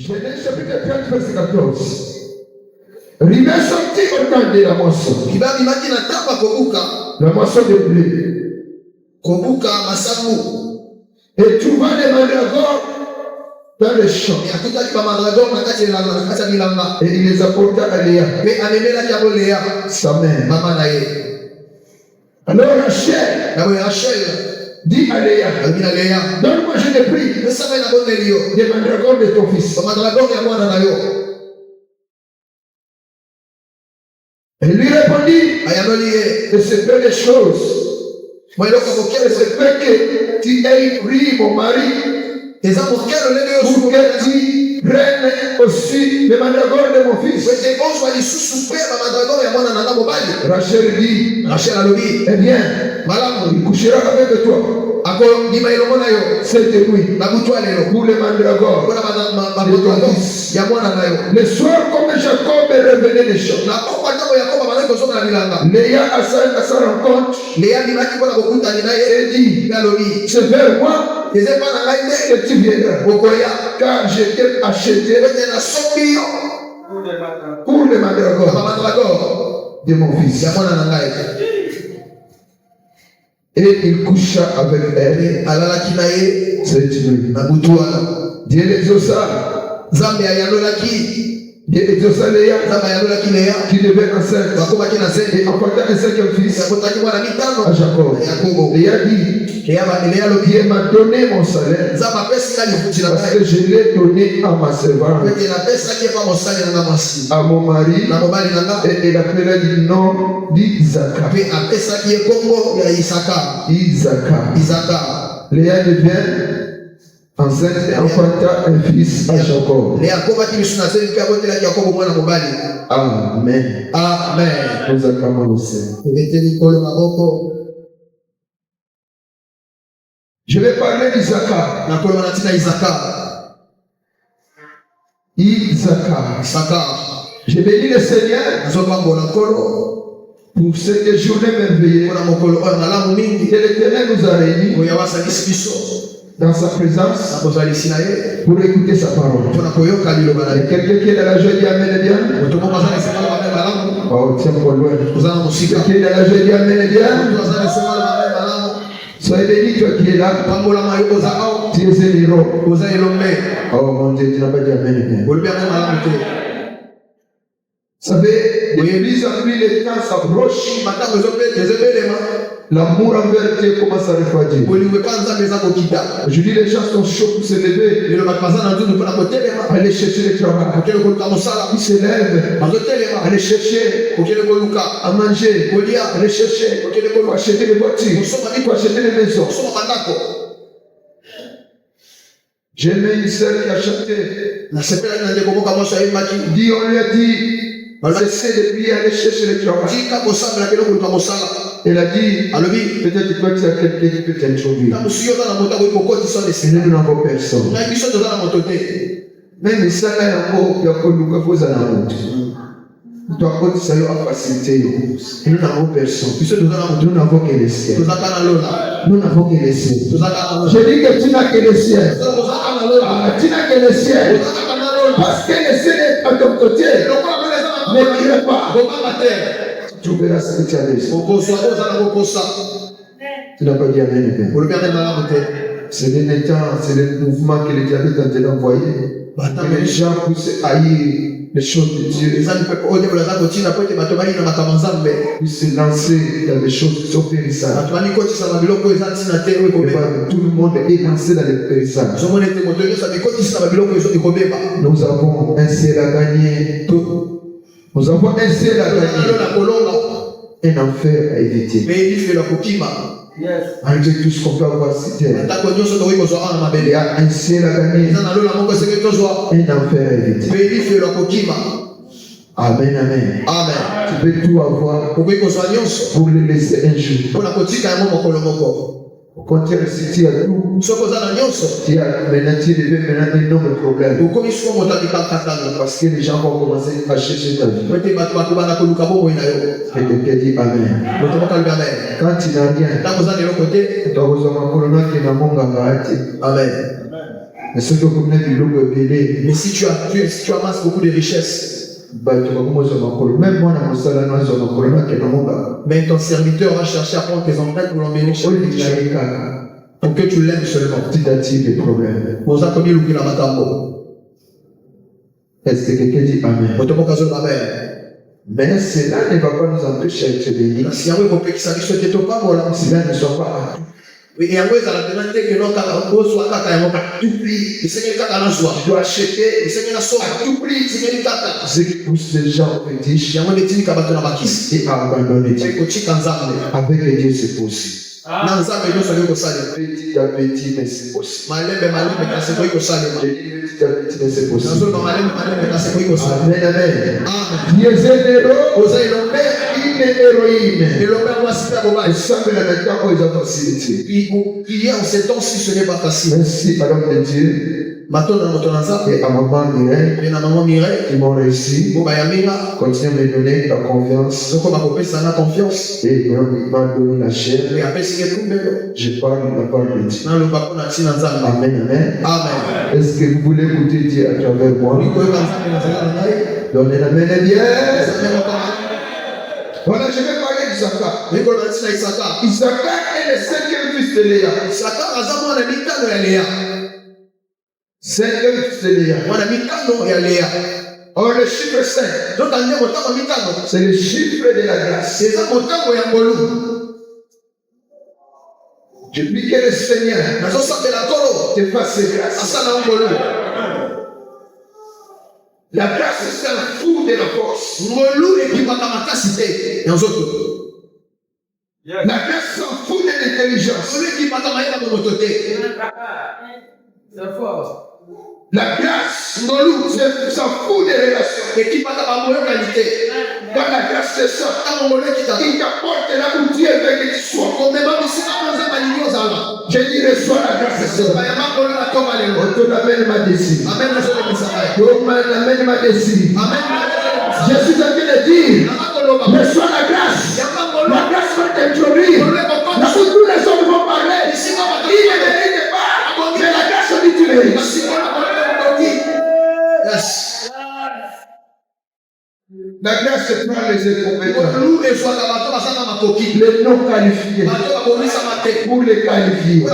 Genèse chapitre 30, verset 14. Rivet sorti au temps de la moisson. La moisson de blé. Et trouva les mandragores dans les champs. Et il les apporta à Léa, sa mère. Alors Rachel dit à Léa, donne-moi, je t'ai pris des mandragores de ton fils. Elle lui répondit, que c'est peu de choses. C'est peu que tu aies pris mon mari pour que tu prennes aussi les mandragores de mon fils. Rachel dit, eh bien, il couchera avec toi cette nuit pour les mandragores de ton fils. Le soir, comme Jacob revenait des champs, Léa à sa rencontre et dit, c'est vers moi que tu viendras, car je t'ai acheté pour les mandragores de mon fils. Et il coucha avec elle cette nuit. Dieu l'exauça. Dieu exauça Léa qui devait enceinte et enfanta un cinquième fils à Jacob. Léa dit, Dieu m'a donné mon salaire parce que je l'ai donné à ma servante, à mon mari, et elle appela du nom d'Isaac. Léa devient enceinte et enfanta un fils à Jacob. Amen. Amen. Nous acclamons le Seigneur. Je vais parler d'Isaac. Je bénis le Seigneur pour cette journée merveilleuse que l'Éternel nous a réunis dans sa présence pour écouter sa parole. Et quelqu'un qui est dans la joie dit Amen et bien. Oh, tiens pour loin. Quelqu'un qui est dans la joie dit Amen et bien. Soyez béni, toi qui es là. Tu es un héros. Oh mon Dieu, tu n'as pas dit Amen et bien. Vous savez, l'église a pris le temps s'approche. L'amour envers Dieu commence à refroidir. Aujourd'hui, les gens sont chauds pour se lever. Aller chercher le travail. Ils se lèvent. Aller chercher à manger. Aller chercher pour acheter les voitures. Pour acheter les maisons. J'ai aimé une sœur qui a chanté. On lui a dit, cessez de prier, aller chercher le travail. Elle a dit, peut-être toi tu as quelqu'un qui peut t'introduire. Et nous n'avons personne. Même ça, il y a encore nous facilité. Nous n'avons personne. Nous n'avons que le ciel. Nous n'avons que le ciel. Je dis que tu n'as que le ciel. Tu n'as que le ciel. Parce que le ciel est à ton côté. Ne crie pas. Tu verras ce que tu as dit. Tu n'as pas dit Amen. C'est le mouvement que le diable est en train d'envoyer. Les gens poussent à haïr les choses de Dieu. Ils se lancer dans des choses qui sont périssables. Tout le monde est lancé dans les périssables. Nous avons un ciel à gagner. Nous avons un ciel à gagner. Un enfer à éviter. Malgré tout ce qu'on peut avoir cité, il y a un ciel à gagner, un enfer à éviter. Amen, amen. Tu peux tout avoir pour le laisser un jour. Au contraire, si tu as tout, tu as maintenant d'énormes problèmes. Parce que les gens vont commencer à chercher ta vie. Et quelqu'un dit Amen. Quand tu n'as rien, tu as besoin de Amen. Mais si tu amasses beaucoup de richesses, mais ton serviteur va chercher à prendre tes empreintes pour l'emmener chez lui. Pour que tu l'aimes seulement. Des problèmes. Est-ce que quelqu'un dit Amen? Mais cela ne va pas nous empêcher d'être bénis. Cela ne soit pas. Tu dois acheter à tout prix ce qui pousse les gens fétiches et abandonner Dieu. Avec Dieu, c'est possible. Petit à petit, mais c'est possible. C'est possible. Amen, amen. Une héroïne. Et ça me l'a dit quand ils ont facilité. Prier en ces temps-ci, ce n'est pas facile. Merci, Madame de Dieu. Et à maman Mireille, qui m'ont réussi. Continue à me donner ta confiance. Et il m'a donné la chair. Je parle la parole de Dieu. Amen, amen. Est-ce que vous voulez écouter Dieu à travers moi? Donnez la main bien. Voilà, je vais parler d'Isaka. Isaka est le 5e fils de Léa. 5e fils de Léa. Or, le chiffre 5, c'est le chiffre de la grâce. Depuis que le Seigneur te fasse grâce. La grâce, c'est un fou de la force. La grâce s'en fout de l'intelligence. La grâce s'en fout des relations. Quand la grâce se sort, il t'apporte là où Dieu veut que tu sois. Je dis reçois la grâce de Dieu. On te l'amène ma désir. On m'amène ma désir. Je suis en train de dire reçois la grâce. La grâce va t'introduire. Là où tous les hommes vont parler, il ne mérite pas. Mais la grâce dit tu mérites. Yes. La grâce prend les incompétents. Les non qualifiés. Pour les qualifier.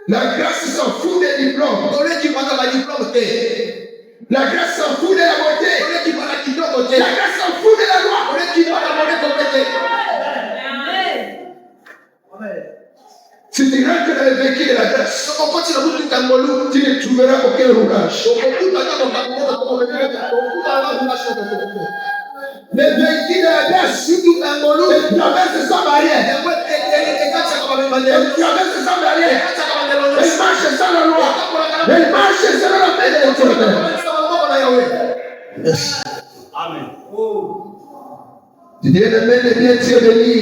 La grâce s'en fout des diplômes. La grâce s'en fout de la beauté. La grâce s'en fout de la loi. Si tu rentres dans le véhicule de la grâce, tu ne trouveras aucun roulage. Le véhicule de la grâce, il traverse sans barrière. Il traverse sans barrière. Il marche sans la loi. Il marche selon la paix de l'Éternel. Amen. Tu dis, bien Dieu béni.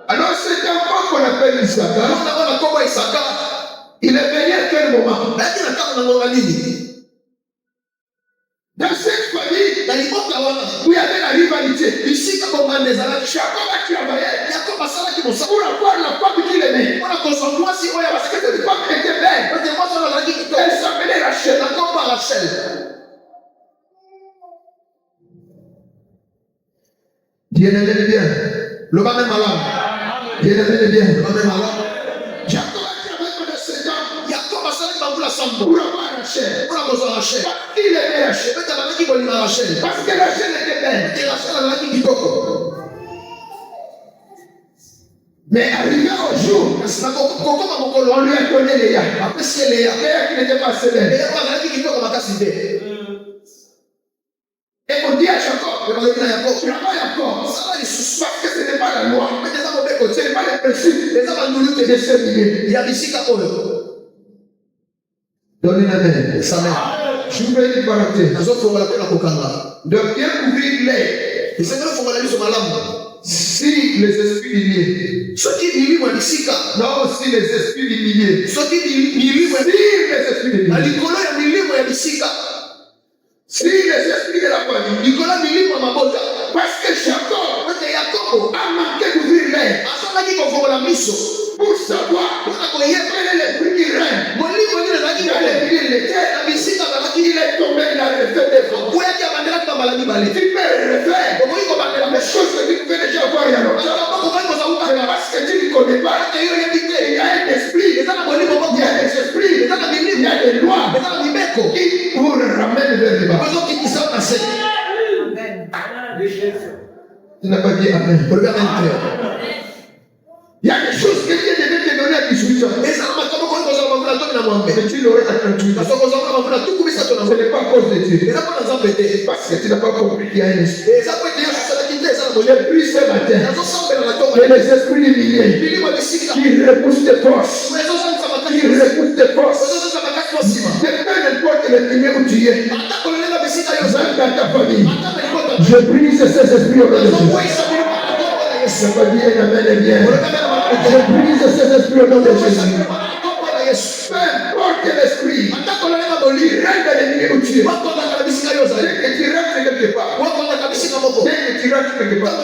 Alors c'est un enfant qu'on appelle Isaka. Il est venu à quel moment? Dans cette famille, où il y avait la rivalité, Jacob a travaillé pour avoir la femme qu'il aimait. Cette femme était belle. Elle s'appelait Rachel. Dieu l'aime bien. Le bas même malade. Dieu l'aime bien. Le bas même malade. Jacob a travaillé pendant 7 ans. Pour avoir Rachel. Il aimait Rachel. Parce que Rachel était belle. Mais arrivé au jour, on lui a donné Léa. Léa qui n'était pas célèbre. Et on dit à Jacob, tu n'as pas Jacob, parce que ce n'est pas la loi, ce n'est pas les principes, les hommes nous de discerner. Il y a ici qu'à eux. Donnez la main. Sa main. Je vous fais une parenthèse. Donc, bien ouvrir l'air. Si les esprits liés. Non, si les esprits liés. Si les esprits liés. Si les esprits de la famille, parce que Jacob a manqué d'ouvrir l'air. Pour ça, fait des fois. Tu peux refaire les choses que tu pouvais déjà voir il y a longtemps. Parce que tu ne connais pas. Il y a un esprit. Il y a des esprits. Il y a des lois qui vous ramènent vers le bas. Tu n'as pas dit Amen. Il y a des choses que Dieu devait te donner à 18 ans. Mais tu l'aurais à 38 ans. Ce n'est pas à cause de Dieu. Parce que tu n'as pas compris qu'il y a un esprit. J'ai pris ce matin. Et les esprits humiliés qui repoussent tes forces. Qui repoussent tes forces. C'est peu importe le milieu où tu es. Même dans ta famille. Je brise ces esprits au nom de Jésus. Ça va dire Amen et bien. Je brise ces esprits au nom de Jésus. Peu importe l'esprit qui règne dans le milieu où tu es. Dès que tu rentres quelque part. Dès que tu rentres quelque part.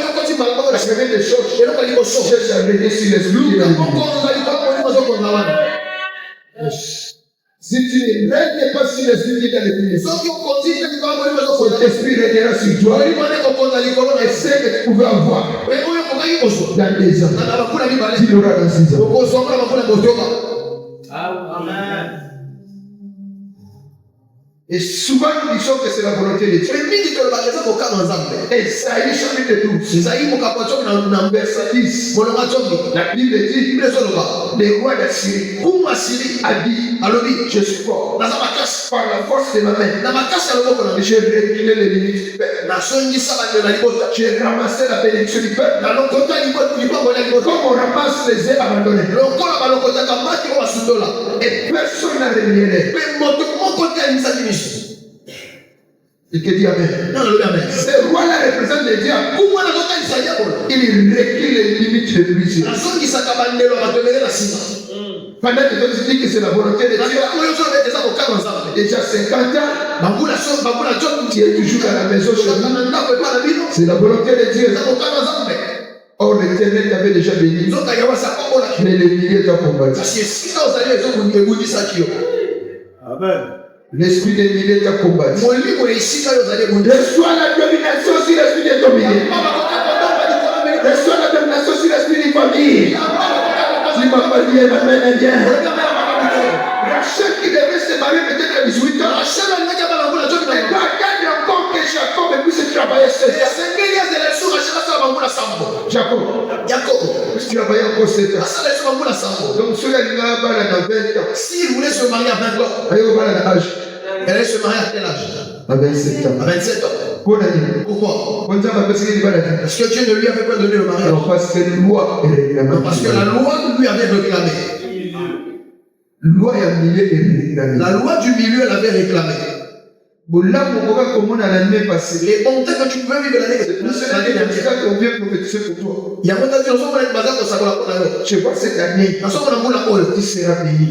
La première des choses, cherche à régner sur l'esprit qui est dans le milieu. Si tu ne règnes pas sur l'esprit qui est dans le milieu, cet esprit régnera sur toi. Et ce que tu pouvais avoir dans 2 ans, tu l'auras dans 6 ans. Amen. Et souvent nous disons que c'est la volonté de Dieu. Et Isaïe chapitre 12. Verset 10. La Bible dit, le roi d'Assyrie a dit, je suis fort. Par la force de ma main, j'ai réglé les limites du peuple. J'ai ramassé la bénédiction du peuple. Comme on ramasse les œufs abandonnés. Et personne n'a rémunéré. Il te dit Amen. Ce roi-là représente le diable. Il recule les limites de lui. Pendant que tu dis que c'est la volonté de Dieu, déjà 50 ans, tu es toujours à la maison chez nous. C'est la volonté de Dieu. Or, l'Éternel t'avait déjà béni. Mais les milliers t'ont combattu. Amen. L'esprit des milliers t'a combattu. Reçois la domination sur l'esprit de ton milieu. Reçois la domination sur l'esprit de famille. Tu m'as pas dit Amen indien. Rachel qui devait se marier peut-être à 18 ans. Mais pas attendre encore que Jacob puisse travailler seul. Jacob puisse travailler encore 7 ans. Donc celui-là il va avoir 20 ans. S'il voulait se marier à 20 ans, il va avoir l'âge. Elle allait se marier à quel âge? À 27 ans. À 27 ans. Pourquoi? Parce que Dieu ne lui avait pas donné le mariage. Non, parce que la loi est réclamée. Non, parce que la loi lui avait réclamé. La loi du milieu l'avait réclamé. Les bontés que tu pouvais vivre l'année que tu pouvais il y a beaucoup de gens qui ont je vois cette année, tu seras béni.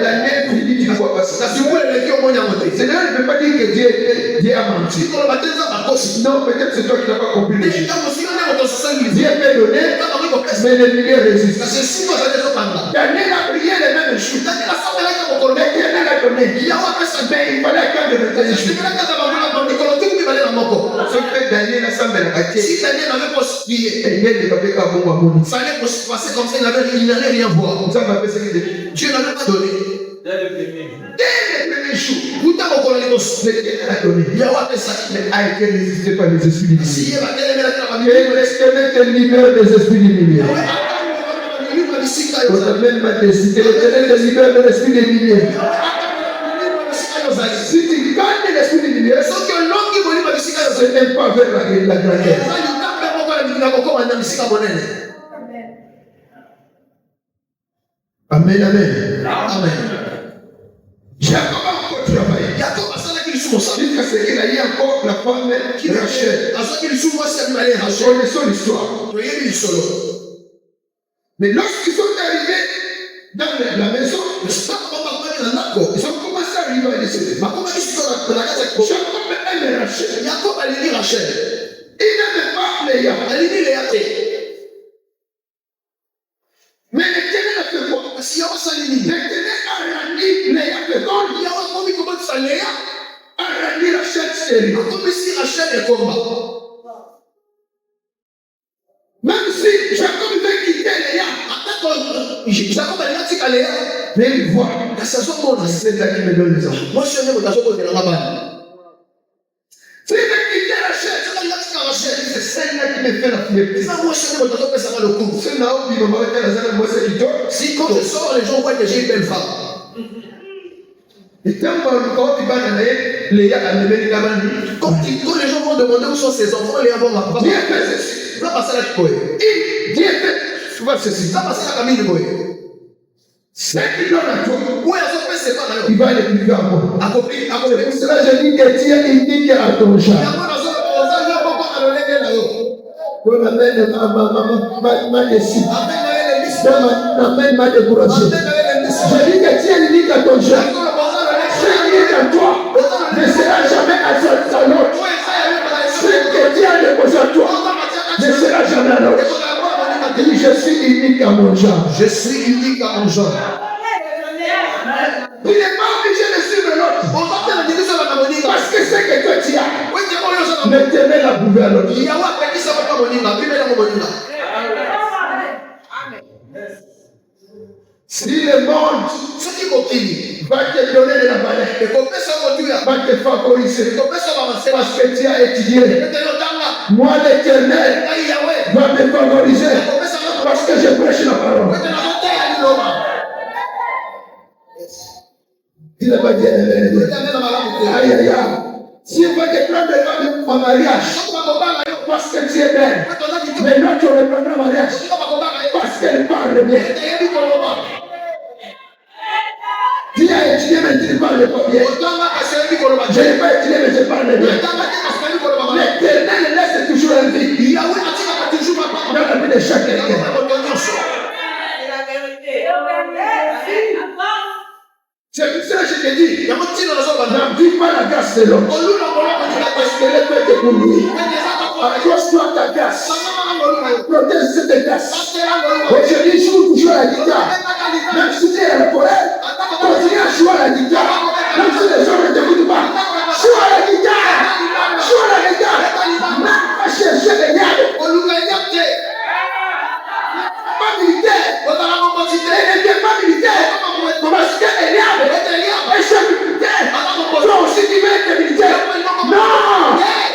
L'année finie, tu ne vois pas ça. C'est là, il ne veut pas dire que Dieu a menti. Non, peut-être c'est toi qui n'as pas compris. Dieu peut donner, mais les milliers résistent. Daniel a prié les mêmes choses. L'Éternel a donné. Mais il fallait attendre le temps. Ce que Daniel a semblé la si Daniel avait postulé, il fallait passer comme ça, il n'allait rien voir. Dieu n'avait pas donné. Dès le premier jour, tout à l'heure, l'Éternel a donné. Il a été résisté par les esprits du milieu. Et l'Éternel te libère des esprits du milieu. L'Éternel te libère de l'esprit du milieu. Si tu gagnes l'esprit du milieu, ce n'est pas vers la grandeur. Amen, amen. Amen. Jacob a encore travaillé. Jusqu'à ce qu'il a eu encore la femme Rachel. Connaissons l'histoire. Mais lorsqu'ils sont arrivés dans la maison, ils ont commencé à arriver à décéder. Jacob aime Rachel. Il n'aime pas Léa. Mais l'Éternel a fait quoi? L'Éternel a rendu Léa féconde. Léa a rendu Rachel stérile. Comme si Rachel est combat. Même si Jacob veut quitter Léa, Jacob a dit à Léa, mais il voit, la saison bonne, c'est là qui me donne les enfants. Moi, je suis un saison bonne, c'est veut quitter Rachel, c'est là qui Rachel, c'est celle-là qui me fait la fierté. Moi, je suis un saison bonne, ça va le coup. C'est là où il m'a dit à moi, c'est qui toi. Si quand je sors, les gens voient déjà une belle femme. Et quand les gens vont demander où sont ses enfants, les enfants vont dire ceci. Ça passe à la Koé. Tu vois ceci. Ça passe à la Camille de Koé. C'est qui donne à toi. Où est-ce que c'est pas là? Il va aller plus vers moi. Accompli. C'est là je dis que tu es indiqué à ton chat. On amène ma décision. Amène ma découragée. Je dis que tu es indiqué à ton chat. Toi ne sera jamais à l'autre. Ce que Dieu a déposé à toi ne sera jamais à l'autre. Je suis unique à mon genre. Je suis unique à mon genre. Il n'est pas obligé de suivre l'autre. Parce que c'est que toi tu as. Ne tenez la bouée à l'autre. Si le monde va te donner de la valeur, va te favoriser, parce que tu as étudié, moi l'Éternel va me favoriser, parce que je prêche la parole. Il n'a pas dit, aïe aïe aïe, si on va te prendre en mariage, parce que tu es belle, mais non tu reprendras le mariage, parce qu'elle parle bien. Tu as étudié, mais tu ne parles pas bien. Je n'ai pas étudié, mais je parle bien. L'Éternel laisse toujours un vide dans la vie de chaque quelqu'un. C'est pour ça que je te dis, n'appuie pas la grâce de l'homme. Parce qu'elle peut te conduire. Accroche-toi à ta grâce. Protège cette grâce. Aujourd'hui, je joue toujours la guitare. Même si tu es à la poète, continue à jouer à la guitare. Même si les gens ne t'écoutent pas, joue à la guitare. Joue à la guitare. Même pas chercher les gars. Pas militaire. Elle n'était pas militaire. Parce qu'elle est chef militaire. Toi aussi tu veux être militaire. Non.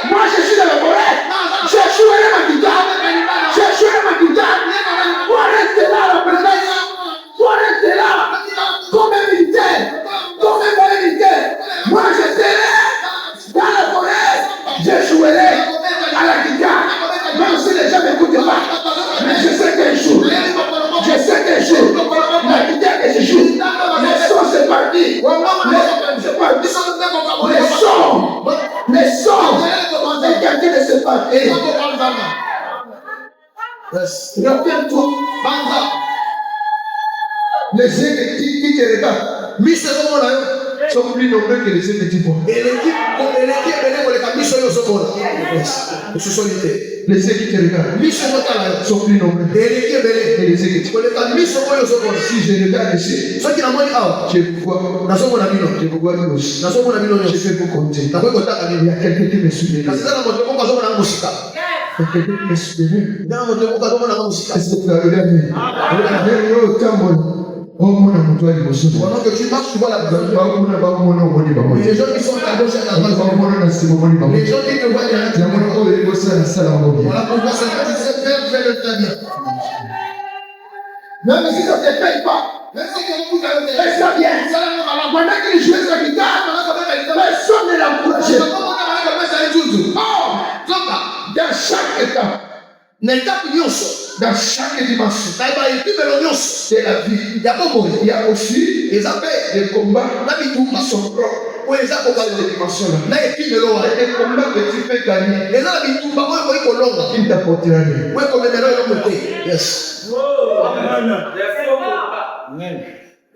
Moi je suis dans la forêt. Je jouerai ma guitare. Je jouerai ma guitare. Toi reste là la présence. Toi reste là. Comme un militaire. Comme un bon militaire. Moi je serai dans la forêt. Je jouerai à la guitare. Même si les gens ne m'écoutent pas. Mais je sais qu'un jour. Je sais qu'un jour. La guitare que je joue. Les sons c'est parti. C'est parti. Les sons. C'est quelqu'un de se parti. Rappelle-toi. Les yeux qui te regardent. Sont plus nombreux que les yeux que tu vois. Les yeux qui te regardent sont plus nombreux que les yeux que tu vois. Si je regarde ici, je vois je fais beaucoup compter. Il y a quelqu'un qui me suit. Pendant que tu marches, tu vois la personne. Les gens qui sont à gauche et à droite. Les gens qui te voient derrière. Voilà pourquoi c'est que tu sais faire le très bien. Même si ça ne te paye pas. Même si quelqu'un vous a fait ça bien. Pendant qu'il jouait sa guitare, personne ne l'a encouragé. Dans chaque étape. Dans chaque dimension de la vie, il y a aussi des combats qui sont propres. Cette dimension-là. Des combats que tu peux gagner. Qui ne t'apportera rien. Yes.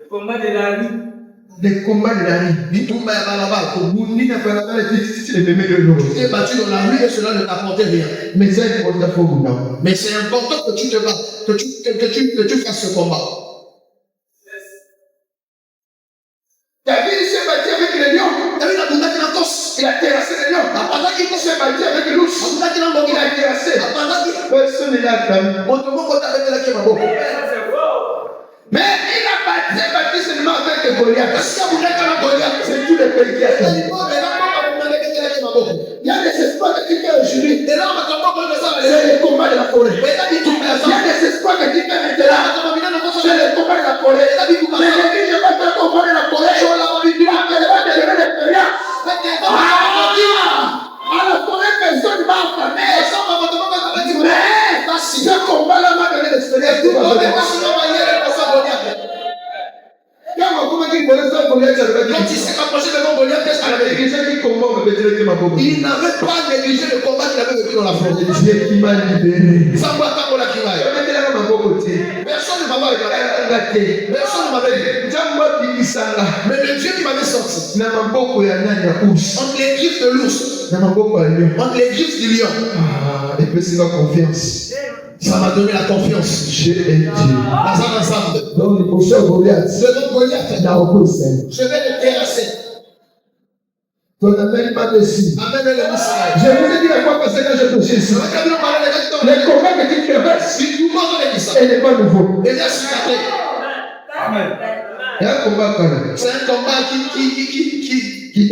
Le combat de la vie. Des combats de la vie. Tu es battu dans la rue et cela ne t'apporte rien. Mais c'est important que tu te battes, que tu fasses ce combat. David s'est battu avec les lions. s'est battu avec l'ours. Il a terrassé. Personne n'est là. Mais il a battu seulement avec Goliath. C'est tous les pays qui attendent. Il y a des espoirs que tu fais aujourd'hui. C'est le combat de la forêt. Il y a des espoirs que tu fais maintenant. C'est le combat de la forêt. Mais depuis que je vais faire le combat de la forêt, je vais devenir l'expérience. À la forêt, personne ne va affamé. Mais ce combat-là m'a donné l'expérience. Quand il s'est rapproché de Goliath, qu'est-ce qu'il avait dit? Il n'avait pas négligé le combat qu'il avait vécu dans la forêt. Personne ne m'avait regardé. Personne ne m'avait dit. Mais le Dieu qui m'avait sorti entre les griffes de l'ours, entre les griffes du lion, ça m'a donné la confiance. J'ai un Dieu. Donc, Goliath, je vais le terrasser. Ton amène pas dessus. Amène le missile. Je vous ai dit la fois passée quand j'ai touché ici. Les combats que tu traverses, elle n'est pas nouveau. Amen. Il y a un combat quand même. C'est un combat qui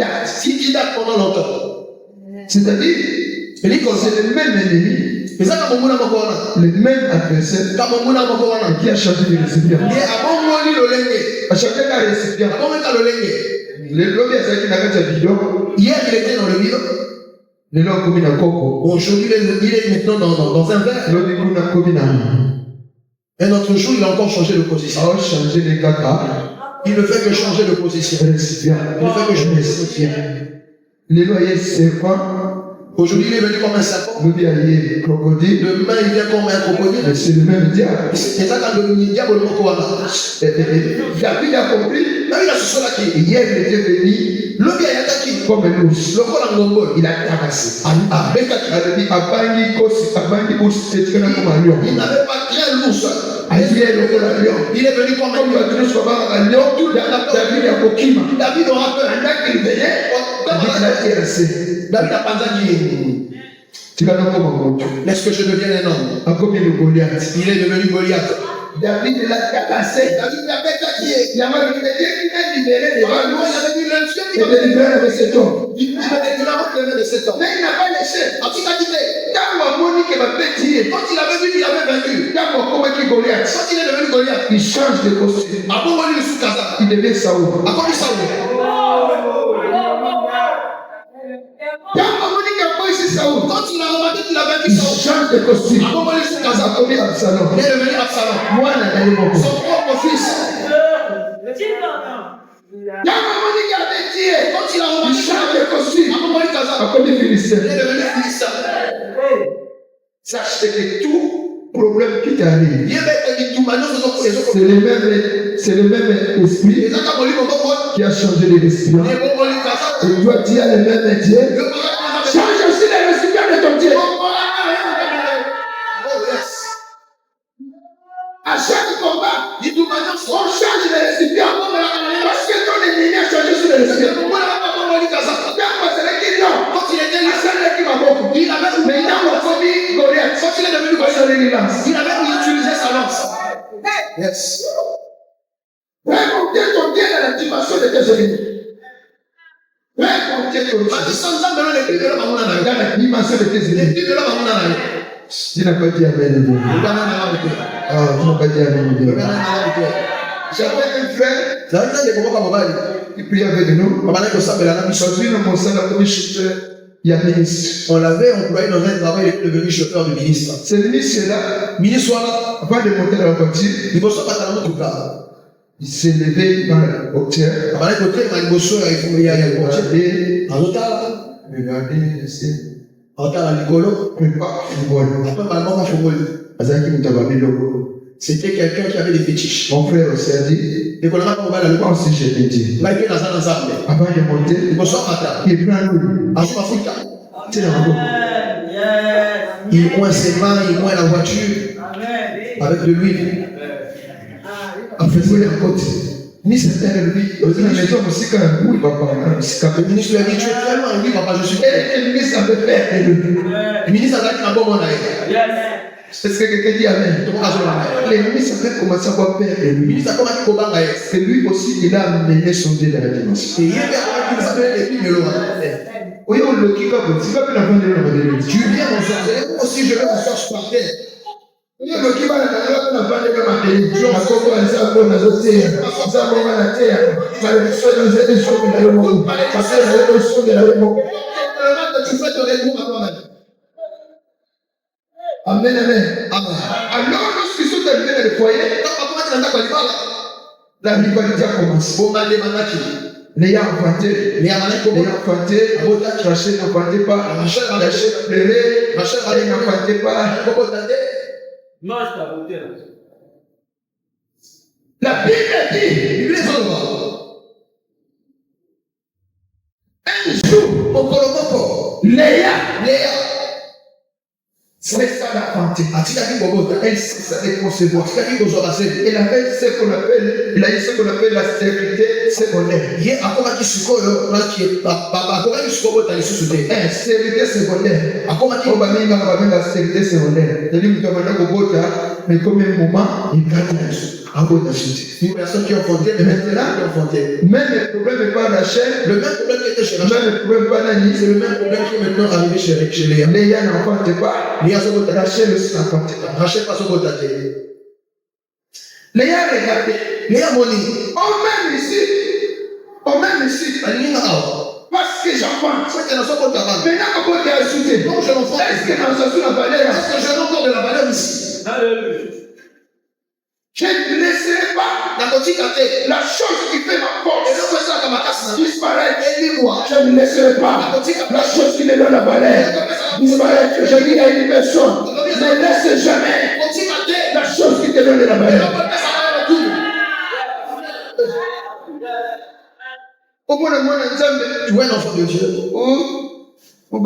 date pendant longtemps. C'est-à-dire, c'est le même ennemi, le même adversaire qui a changé de récipient. À chacun a un récipient. Le lobby a dit qu'il avait un bidon. Hier, il était dans le bidon. Aujourd'hui, il est maintenant dans un verre. Un autre jour, il a encore changé de position. Il ne fait que changer de position. Il ne fait que changer de position. Aujourd'hui, il est venu comme un serpent. Demain, il vient comme un crocodile. C'est le même diable. C'est ça quand le diable le David a compris. Hier, il était venu. Comme un ours. Il a tabassé. Il n'avait pas créé l'ours. Il est venu comme un lion. David aura peur. David a pensé est-ce que je deviens un homme? Il est devenu Goliath. David l'a tabassé. David l'avait taquillé. Il avait libéré les il avait dit le Dieu qui m'a libéré avec cet homme. Il avait dit de cet homme. Mais il n'a pas laissé. En tout cas, quand il avait vu qu'il avait vaincu, quand il est devenu Goliath, il change de costume. Il devient Saoul. Quand il a remarqué qu'il a vaincu il change de costume. Il est devenu Absalom. Son propre fils. Quand il a remarqué qu'il a vaincu costume. Il est devenu Philistin. Sache que tout problème qui t'arrive, c'est le même esprit qui a changé les récipients. Et toi, tu as le même Dieu. Change aussi les récipients de ton Dieu. À chaque combat, on change les récipients. Parce que ton ennemi a changé sur les récipients. Quand il était là, mais il a commis Goliath. Quand il est devenu Goliath, il avait utilisé sa lance. Yes. Fais monter ton Dieu dans la dimension de tes ennemis. Fais monter ton Dieu dans la dimension de tes ennemis. Tu n'as pas dit amen. Tu n'as pas dit amen. J'avais un frère qui priait avec nous. On l'avait employé dans un travail, il est devenu chauffeur du ministre. Ce ministre-là, avant de monter dans la voiture, il s'est levé dans la portière. Regardez, c'était quelqu'un qui avait des fétiches. Mon frère aussi a dit, moi aussi j'ai dit, avant de monter, il prend l'eau. Il oint ses mains, il oint la voiture avec de l'huile. En faisant les côtes. Ministre a dit, le ministre lui a dit, tu es tellement oui, papa, je suis. Et le ministre avait peur de lui. Le ministre a dit, un bon moment. Est-ce que quelqu'un dit Amen? Le ministre avait commencé à avoir peur de lui. Le ministre a commencé à avoir peur. Et lui aussi, il a mené son Dieu dans la dimension. Et il y a des oui, on le quitte comme si pas la fin de la tu viens mon frère, moi aussi je vais vous faire par terre. Il y a qui va la fin de la télévision, à quoi ça va dans la terre, ça va dans la terre, ça va faire des choses de la monde, parce que la notion de la monde. Tu fais ton réponse à toi-même. Amen, amen. Alors, lorsqu'ils sont arrivés dans le foyer, la rivalité a commencé. Les enfantés, Rachel n'enfantait pas, Rachel pleurait, Rachel n'enfantait pas. La Bible dit, un jour, Léa, c'est ça l'enfanté. Elle savait concevoir. Elle avait ce qu'on appelle, il a eu ce qu'on appelle la stérilité secondaire. Stérilité secondaire. On va même la stérilité secondaire. C'est-à-dire que tu vas mais comme un moment, il garde la chose. Une personne qui est enfantée, mais maintenant, même le problème n'est pas Rachel, le même problème qui était chez Rachel, même le problème n'est pas Nani, c'est le même problème qui est maintenant arrivé chez Léa. Léa n'enfantait pas, Rachel aussi n'enfantait pas. Rachel passe au côté. Léa regardait, Léa moni. On même ici, parce que j'enfante. Maintenant, comment tu as ajouté? Non, je l'enfante. Est-ce que dans la valeur? Est-ce que j'ai encore de la valeur ici? Je ne laisserai pas la chose qui fait ma force disparaître. Je ne laisserai pas la chose qui me donne la valeur disparaître. Je dis à une personne, ne laisse jamais la chose qui te donne la valeur. Au moins, tu es un enfant de Dieu. Oh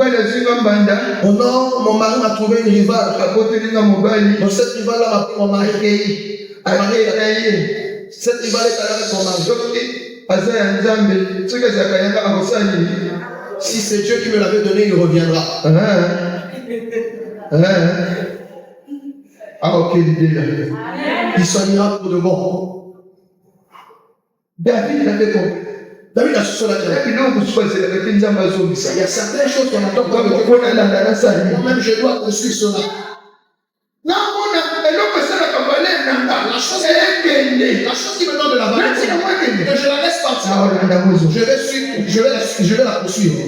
non, mon mari m'a trouvé une rivale. Donc cette rivale-là m'a pris mon mari. Cette rivale est allée avec mon mari. Si c'est Dieu qui me l'avait donné, il reviendra. Ok, il soignera pour de bon. David l'avait compris. David a su cela. Il y a certaines choses qu'on attend comme moi-même, je dois poursuivre cela. La chose qui me donne de la valeur, que je la laisse partir. Je vais la poursuivre.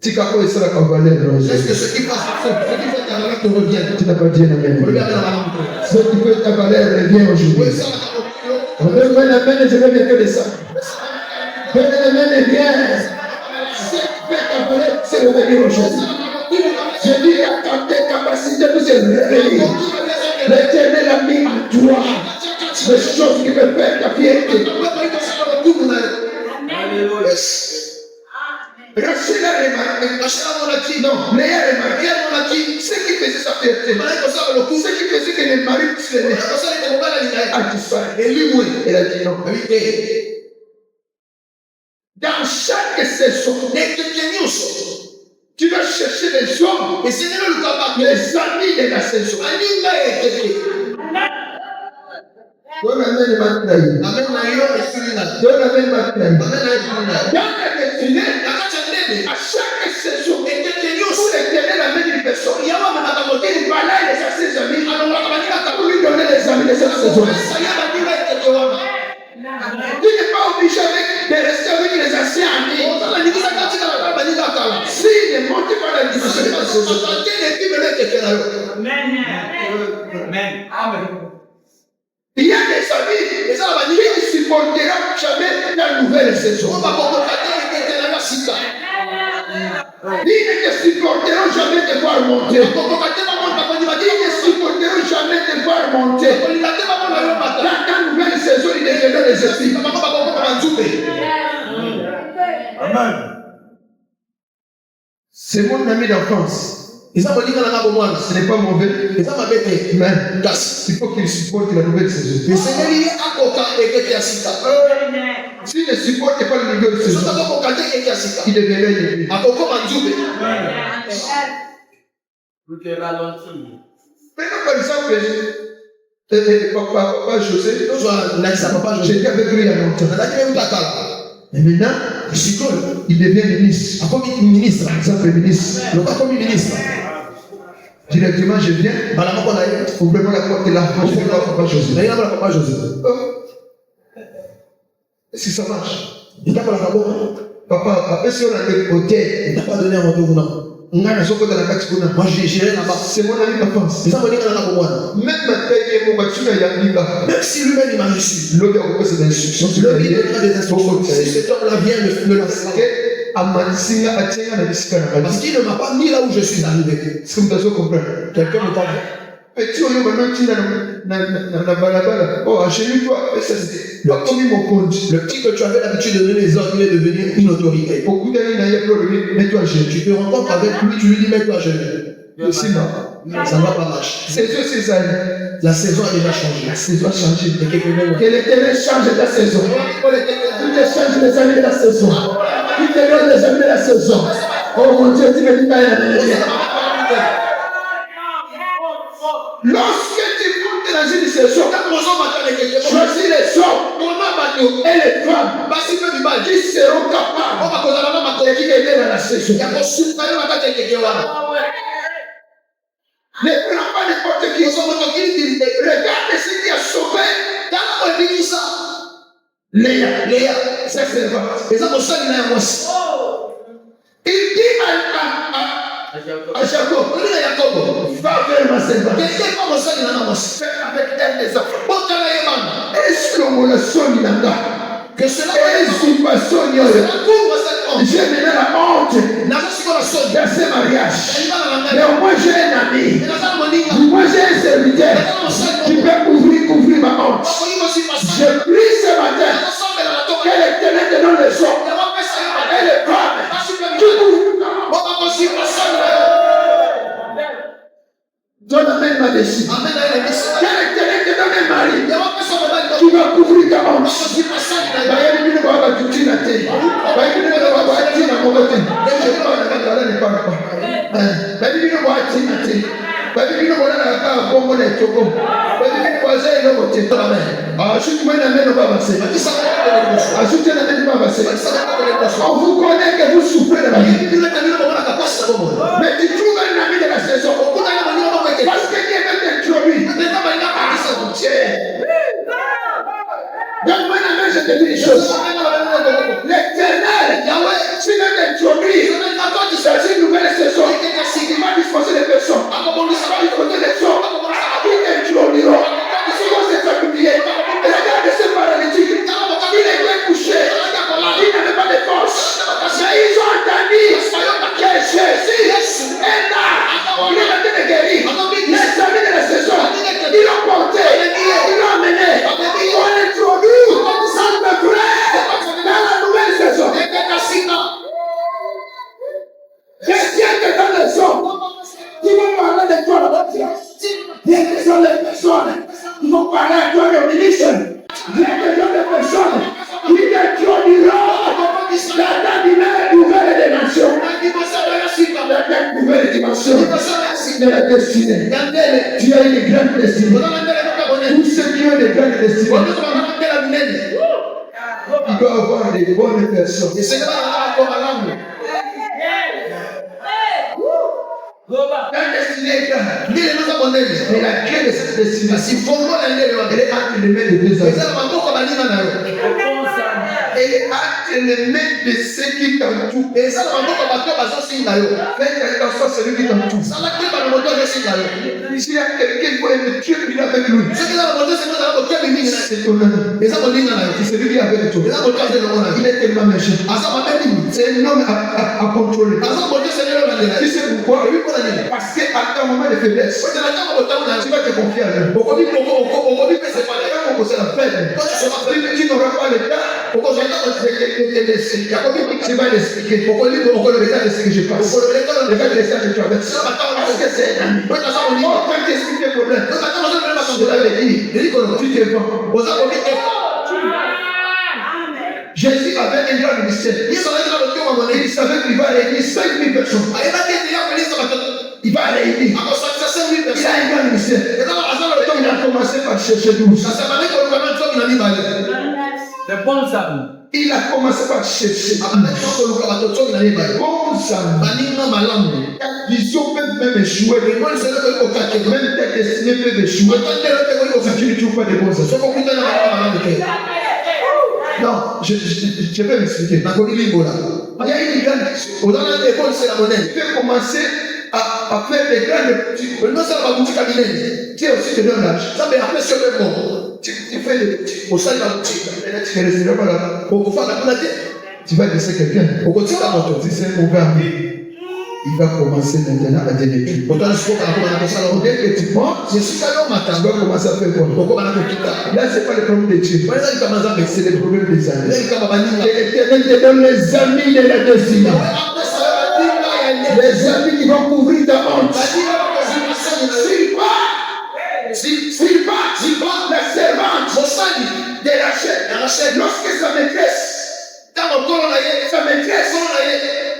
Est-ce que ce qui passe ce qui fait ta valeur te revient? Tu n'as pas dit amen. Ce qui fait ta valeur revient aujourd'hui. Je vais bientôt de ça. Amen, bien. Ce qui fait ta valeur, c'est revenir aujourd'hui. Je dis à ta capacité de se réveiller. L'Éternel a mis en toi les choses qui me font ta fierté. Rachel a remarqué, non, Léa a remarqué ce qui faisait sa fierté. Ce qui faisait que le mari puisse l'aimer a disparu. Elle a dit non. Dans chaque saison, tu vas chercher les hommes, les amis de la saison. Donne amen maintenant. Donne amen maintenant. Dans la destinée, à chaque saison, pour l'Éternel amène une personne. Il va là et sa ses amis. Pour lui donner les amis de cette saison. Tu n'es pas obligé de rester avec les anciens amis. S'il ne monte pas la dimension de la saison. Amen. Il y a des amis qui ne supporteront jamais la nouvelle saison. Ils ne supporteront jamais de voir monter. Ils ne supporteront jamais de voir monter. La nouvelle saison, ils deviendront des esprits. Amen. C'est mon ami d'enfance. Ce n'est pas mauvais. Mais il faut qu'il supporte la nouvelle saison. S'il ne supporte pas la nouvelle saison, il deviendra ennemi. Maintenant, par exemple, papa José, j'étais avec lui il y a longtemps. Et maintenant, il devient ministre. Par exemple, ministre. Directement, je viens. Ouvrez-moi la porte de la France. Je vais voir papa José. Est-ce que ça marche? Papa, après si on a un hôtel, il n'a pas donné un rendez-vous, non? Moi, j'irai là-bas. C'est mon ami d'enfance. Même ma taille mon voiture, il y a mis là. Même si lui-même il m'a reçu. L'homme a repris ses instructions. Si cet homme-là vient me lancer. Parce qu'il ne m'a pas mis là où je suis arrivé. Est-ce que vous avez compris? Quelqu'un me parle. Petit, on est maintenant na balabala. Oh, chez lui, toi, le petit que tu avais l'habitude de donner les ordres, il est devenu une autorité. Au bout d'un an, il y a plus mets-toi à genoux. Tu te rencontres avec lui, tu lui dis mets-toi à genoux. Sinon, ça ne va pas marcher. La saison a déjà changé. La saison a changé. Que l'Éternel change ta saison. Tout te change les amis de la saison. Tout te donne les amis de la saison. Oh mon Dieu, tu me dis pas y lorsque tu comptes dans une saison, choisis les hommes et les femmes qui seront capables de guider dans la saison. Ne prends pas n'importe qui. Regarde ce qui a sauvé Léa, sa servante. Il dit à Jacob, va vers ma servante. Fais avec elle des enfants. Est-ce que mon son que cela j'ai mené la honte dans ce mariage. Mais au moins j'ai un ami. Moi j'ai un serviteur qui peut couvrir ma honte. Je prie ce matin que l'Éternel te donne les hommes et les femmes qui couvrent ma honte. Donne amen ma dessus. Que l'Éternel te donne un mari qui va couvrir ta honte. On vous connaît que vous souffrez de la vie. Mais tu trouves un ami de la saison. Parce que Dieu veut t'introduire. Donne-moi la main, je te dis une chose. L'Éternel, tu veux t'introduire dans une nouvelle saison. Il va disposer des personnes. Il va disposer des hommes qui t'introduiront. Si vous êtes familier, regarde ce paralytique. Il était couché. Il n'avait pas de force. Mais ils ont entendu que Jésus est là. Il est en train de guérir. Les amis de la saison, ils l'ont porté. Ils l'ont amené. On l'introduit sans le vrai dans la nouvelle saison. Chrétien que dans les hommes qui vont parler de toi là-bas. Bien que sont les personnes qui vont parler à toi de ministre. Bien que sont les personnes qui t'introduiront la date nouvelle des nations. La date nouvelle dimension de la destinée. Tu as une grande destinée. Tous ceux qui ont une grande destinée, il doit avoir des bonnes personnes. La destinée est grande. Mais la clé de cette destinée, elle est entre les mains de deux hommes. Elle est entre les mains de ceux qui t'entourent. Fais attention à celui qui t'entoure. S'il y a quelqu'un qui veut me tuer, il est avec lui. C'est ton ami. C'est celui qui est avec toi. Il est tellement méchant. C'est un homme à contrôler. Tu sais pourquoi? Parce qu'à un moment de faiblesse, tu vas te confier à lui. Quand c'est la fête, tu n'auras pas le temps. Tu vas l'expliquer. Pourquoi lui, on le regarde ce que je passe. Regarde les que tu traverses. Est-ce que c'est un ami? Quand tu expliques tes problèmes, cela veut dire, tu te vends. Jésus avait un grand ministère. Il savait qu'il va réunir 5000 personnes. Il va réunir. Il a un grand ministère. Il a commencé par chercher 12. Les bons amis. Il a commencé par chercher. Bons amis. Ta vision peut même échouer. Même ta destinée peut échouer. Si tu ne trouves pas de bons amis. Non, je vais m'expliquer. Il y a une grande question. Il peut commencer à faire des grandes boutiques. Tu es aussi de donner l'argent. Tu fais des boutiques. Tu ne resteras pas là-bas. Tu vas laisser quelqu'un. Si c'est un mauvais ami, il va commencer maintenant à te détruire. Dès que tu penses, tu vas commencer à faire quoi? Là, ce n'est pas le problème de Dieu. C'est le problème des amis. L'Éternel te donne les amis de la destinée. Les amis qui vont couvrir ta honte. S'il part, la servante de Rachel, lorsque sa maîtresse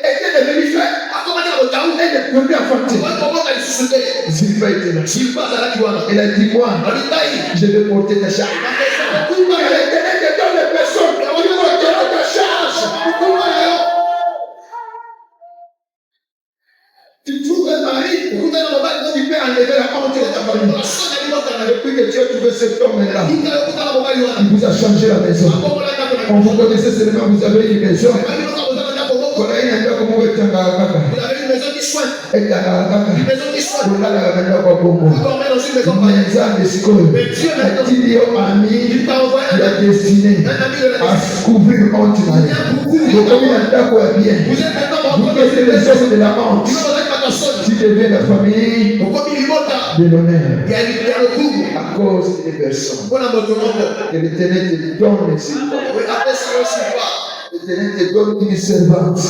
était devenue frère, elle ne pouvait plus enfanter. Zilpa était là. Elle a dit, moi, je vais porter ta charge. L'Éternel te donne les personnes qui porteront ta charge. Tu trouves un mari, tu peux enlever la honte de ta famille. Depuis que tu as trouvé cet homme-là, il vous a changé la maison. On vous connaissait seulement, vous avez une maison. Voilà, il y a comme vous êtes un gars. Et la destinée à couvrir honte. Les hommes de la honte. Tu deviens la famille de l'honneur à cause des personnes. Que l'Éternel te donne les servantes. L'Éternel te donne une servante.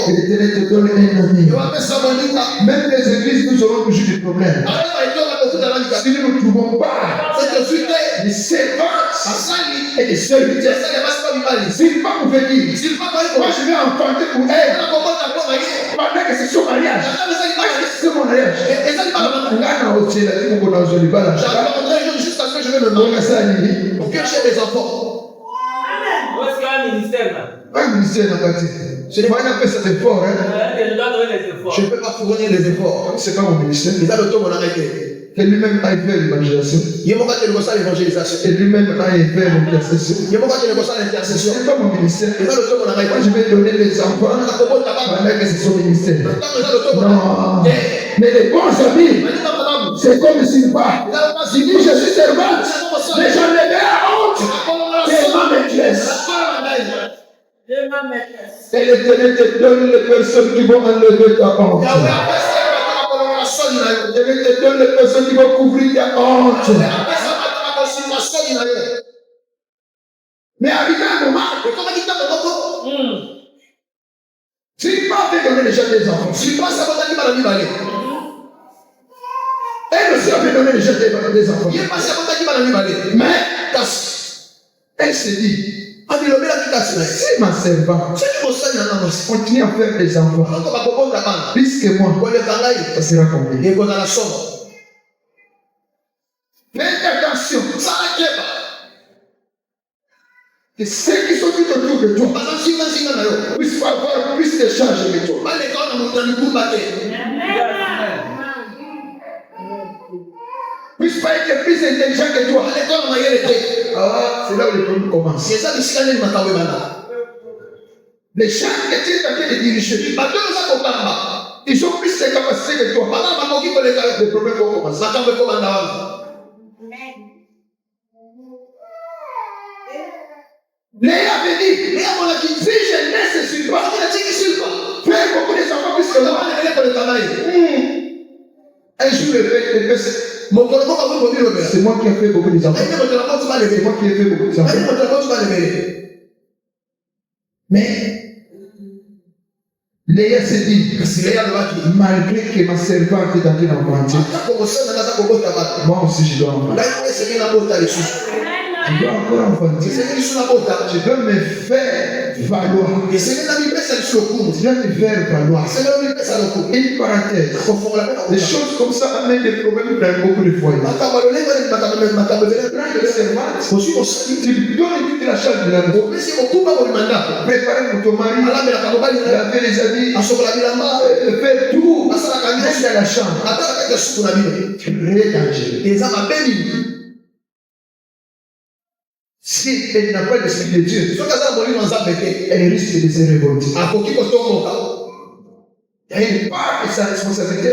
Que l'Éternel te donne un ami. Même les églises, nous aurons toujours des problèmes. Si nous ne trouvons pas des servantes et des serviteurs, s'il ne va pas venir, moi je vais enfanter pour elle. Pendant que c'est son mariage. C'est mon mariage. Jusqu'à ce que je vais me marier. Pour que j'ai des enfants. Où est-ce qu'il y a un ministère là? Un ministère n'a pas dit. Je ne vais pas faire cet effort. Je ne peux pas fournir les efforts. Ce n'est pas mon ministère. Et lui-même a fait l'évangélisation. Et lui-même a fait l'intercession. Ce n'est pas mon ministère. Moi je vais donner les enfants pendant que c'est son ministère. Non. Mais les bons amis, c'est comme Zilpa. Il dit je suis servante, mais j'en ai la honte. C'est ma maîtresse. Et l'Éternel te donne les personnes qui vont enlever ta honte. L'Éternel te donne les personnes qui vont couvrir ta honte. Mais arrivé un moment, Zilpa avait donné déjà des enfants. Elle aussi avait donné déjà des enfants. Mais elle s'est dit, si ma servante continue à faire des enfants, plus que moi, ça sera combien? Faites attention. Que ceux qui sont tout autour de toi puissent avoir plus de charge que toi. Puissent pas être plus intelligents que toi. C'est là où les problèmes commencent. Les gens que tu es en train de diriger, ils ont plus de capacités que toi. Les problèmes vont commencer. Léa avait dit, si je laisse Zilpa faire beaucoup de enfants plus que moi, un jour le père, c'est moi qui ai fait beaucoup des enfants. C'est moi qui ai fait beaucoup des enfants. Mais Léa s'est dit, malgré que ma servante est entrée dans mon entier, moi aussi je dois enfanter. Je dois encore enfanter. Je dois me faire valoir. Je dois me faire valoir. Une parenthèse. Des choses comme ça amènent des problèmes dans beaucoup de foyers. Tu donnes toute la charge de la maison. Préparer pour ton mari, laver les habits, faire tout, même dans la chambre. Très dangereux. Si elle n'a pas l'esprit de Dieu, elle risque de se révolter. Il y a une part de sa responsabilité.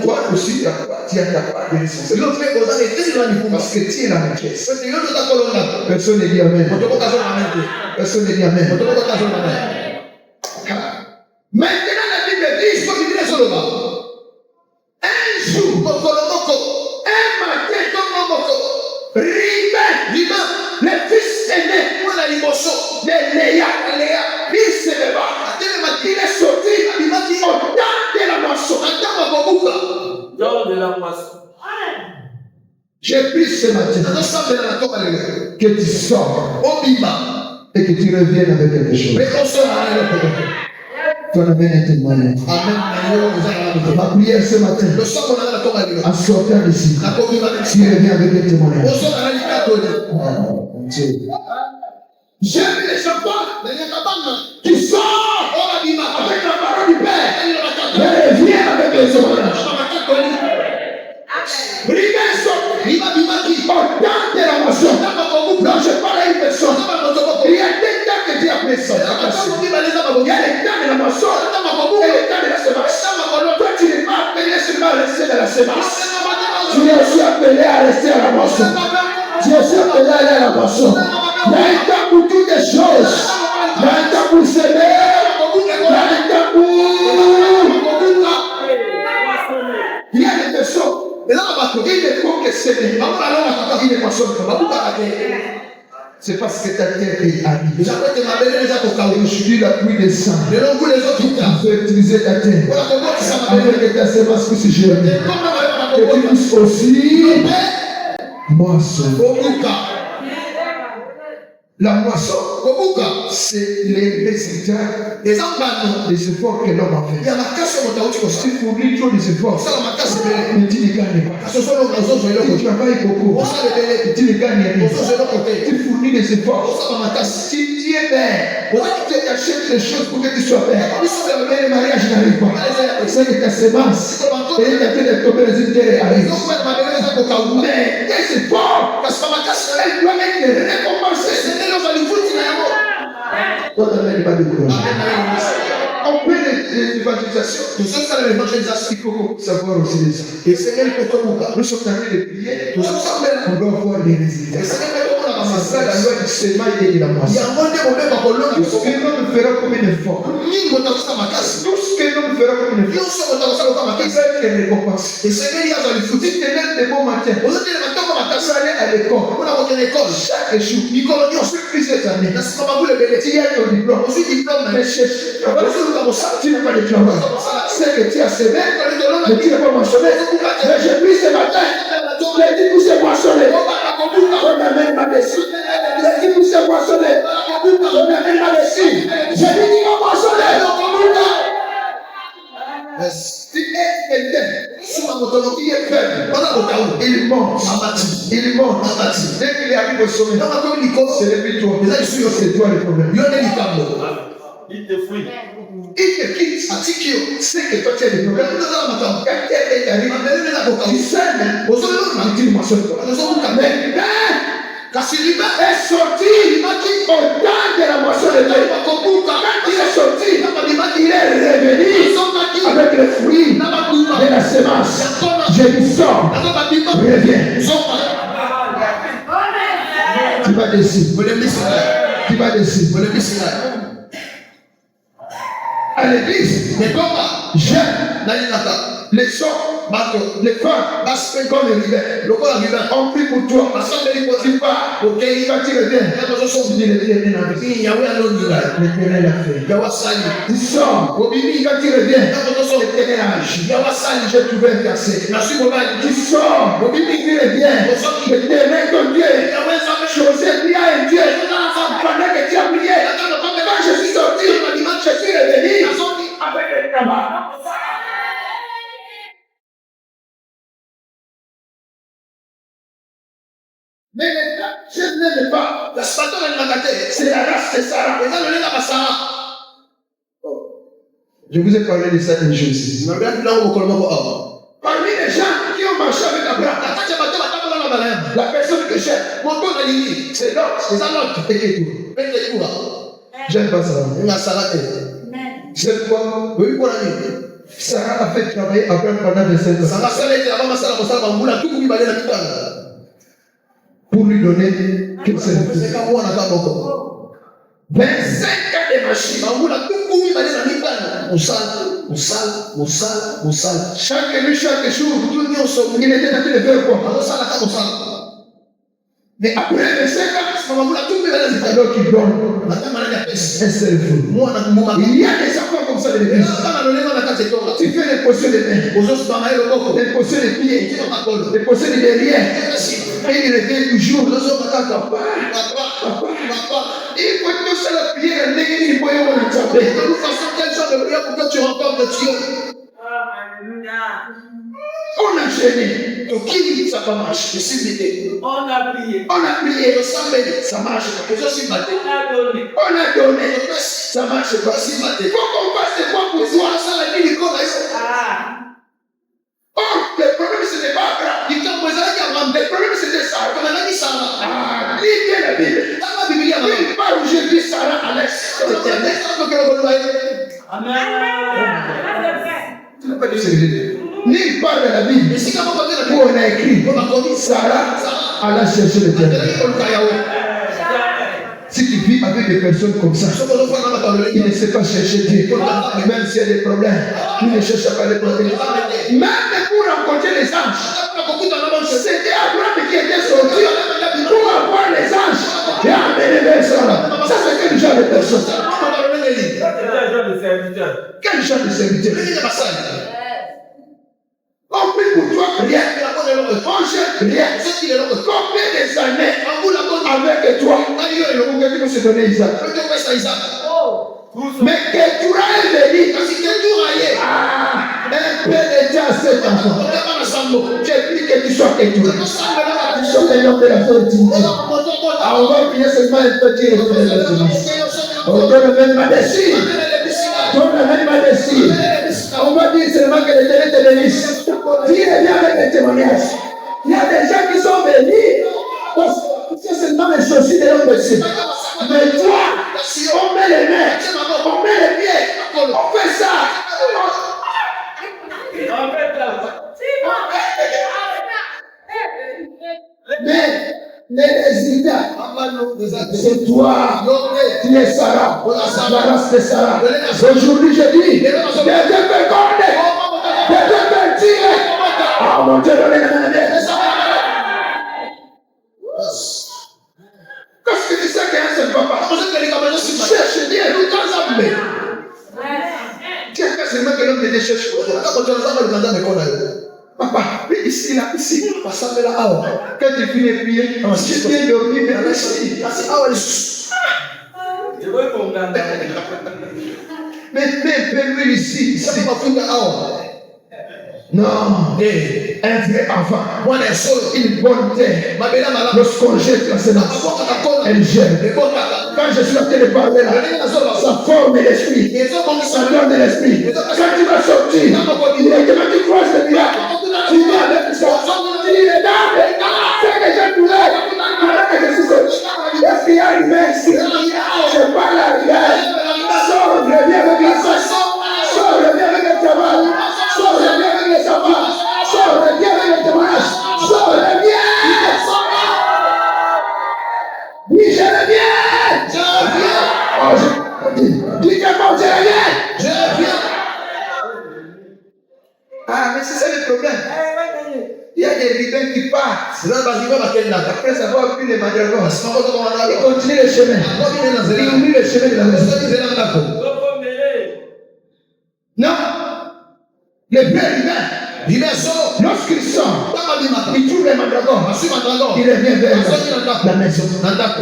Toi aussi, tu as ta part de responsabilité. Parce que tu es la maîtresse. Personne ne dit Amen. Personne ne dit Amen. Maintenant, la Bible dit, un jour, un matin, Rima, le fils aîné de Léa, il se leva. Il est sorti au temps de la moisson. J'ai pris ce matin que tu sors et que tu reviennes avec quelque chose. Ton amen est témoigné. Ma prière ce matin, en sortant d'ici, tu reviens avec un témoignage. J'ai vu les enfants qui sortent avec la parole du Père. Mais reviens avec les témoignages. Rima au temps de la moisson. Non, je parle à une personne. Il y a des temps que Dieu a pris ça. Il y a les temps de la moisson et les temps de la semence. Toi, tu n'es pas appelé seulement à rester dans la semence. Tu es aussi appelé à rester à la moisson. Tu es aussi appelé à aller à la moisson. Il y a un temps pour toutes les choses. Il y a un temps pour s'aimer. Il y a un temps pour... Il y a des personnes. Il ne faut que s'aimer. Il ne moissonne pas. C'est parce que ta terre est aride. Aujourd'hui, la pluie descend. Tu peux utiliser ta terre afin que ta semence puisse germer. Que tu puisses aussi moissonner. La moisson, c'est les résultats des efforts que l'homme a fait. Si tu fournis trop des efforts, mais tu ne gagnes pas. Tu travailles beaucoup, tu ne gagnes rien. Tu fournis des efforts. Si tu es belle, tu achètes les choses pour que tu sois belle. Mais le mariage n'arrive pas. C'est que ta semence est en train de tomber les intérêts arrivent. Mais tes efforts, elle doit être récompensée. On n'avait pas de courage. On fait des évangélisations. Il faut savoir aussi les ça. Nous sommes en train de prier. On doit voir les résultats. C'est ça la loi du sémail et de la moisson. Tout ce que l'homme fera comme un effort. Tout ce que l'homme fera comme un effort. Il va être récompensé. Si tu lèves des bons matins, tu vas aller à l'école. Chaque jour, depuis ces années, tu as ton diplôme. Mais tu n'as pas de travail. C'est que tu as sévé, mais tu n'as pas moissonné. Mais j'ai pris ce matin, les dit pour se moissonner. On amène ma dessus. Les dit pour se moissonner. On amène ma dessus. J'ai dit qu'on moissonner. Si quelqu'un qui est faible, il monte. Dès qu'il arrive au sommet, c'est lui toi. C'est toi le problème. Il te fuit. Il te quitte. C'est que toi tu as des problèmes. Quand quelqu'un arrive, il sème. Il dit ne moissonne pas. Mais est sorti au temps de la moisson de Dieu. Quand il est sorti, il est revenu avec le fruit de la semence. Je lui sors, reviens. Tu vas dessus. Tu vas dessus. À l'église, j'aime les gens les femmes, comme les rivains, ont pris pour toi. Tu pars, quand tu reviens, tu dis l'éternel a fait. L'éternel a fait. Tu sors, quand tu reviens, l'éternel a agi. J'ai trouvé un verset. Tu sors, quand tu reviens, l'éternel ton Dieu, José pria un Dieu. Pendant que tu as prié, quand je suis sorti, je suis revenu avec le tabac. Mais je n'aime pas. C'est la race de Sarah. Je vous ai parlé de ça un jour ici. Parmi les gens qui ont marché avec Abraham, la personne que j'aime, c'est l'autre. J'aime pas ça. J'aime quoi? Sarah a fait travailler Abraham pendant 25 ans. Pour lui donner qu'une seule fille. 25 ans de machine. Chaque nuit, chaque jour, il était en train de faire quoi? Mais après 25 ans, alors qu'il donne un seul feu. Il y a des enfants comme ça de l'église. Tu fais les potions de main, les potions de pieds, les potions de derrière. Et il revient toujours. Il faut que ça la prière, il faut que de toute façon, quel genre de prière pour que tu rencontres Dieu? On a gêné. Donc, qui dit que ça va marcher? On a prié. Ça marche. On a donné. Ça marche pas. Il faut qu'on fasse des fois pour toi. Oh, le problème ce n'est pas grave. Le problème c'était Sarah. Lis bien la Bible. Une part où j'ai vu Sarah à l'est. Nulle part de la Bible où on a écrit Sarah alla chercher l'éternel. Si tu vis avec des personnes comme ça, il ne sait pas chercher Dieu. Même s'il y a des problèmes, il ne cherche pas les problèmes. Même pour rencontrer les anges, c'était Abraham qui était sorti pour avoir les anges et amener les personnes. Ça, c'est quel genre de personne? Quel genre de serviteur? On prie pour toi, rien. On jette rien. Combien des années avec toi pour que tu puisses donner Isaac? Mais que tu as venu, un peu déjà à cet enfant. J'ai pris que tu sois Ketura. Tu sois un homme de la fertilité. On va prier seulement un petit retour de la semence. On donne même ma destinée. On va dire seulement que l'Éternel te bénisse. Dis bien avec les témoignages. Il y a des gens qui sont venus parce que c'est seulement les sorciers de l'homme possible. Mais toi, on met les mains, on met les pieds, on fait ça. Mais les résultats, c'est toi, tu es Sarah, la race de Sarah. Aujourd'hui, je dis, Dieu te féconde, Dieu te fertile. Ah mon Dieu, donne la main. Qu'est-ce que tu sais qu'il y a un seul papa? Cherche Dieu, nous t'en avons. Tiens, c'est moi que l'homme te cherche. Papa, ici, là, ici. Quand tu finis de prier, tu viens dormir, mais ici. Mais lui ici. Non, un vrai enfant, une bonne terre. Lorsqu'on jette la semence, elle germe. Quand je suis en train de parler là, ça forme l'esprit, ça donne l'esprit. Quand tu vas sortir, directement tu croises le miracle. Tu viens avec ça, tu dis les dames, c'est que j'ai trouvé. Maintenant que je suis sorti, est-ce qu'il y a une main ici? Je parle à rien. Sors, reviens avec la sauce. Sors, reviens avec le travail. Sors, reviens avec les savoirs. Sors, reviens avec le témoignage. Sors, reviens. Oui, je reviens. Oh, dis que bon, je reviens. Ah, mais c'est ça le problème. Après avoir pris les mandragores, il continue le chemin. Il oublie le chemin de la maison. Non. Les blés humains, lorsqu'il sort, il trouve les mandragores, il revient vers la maison.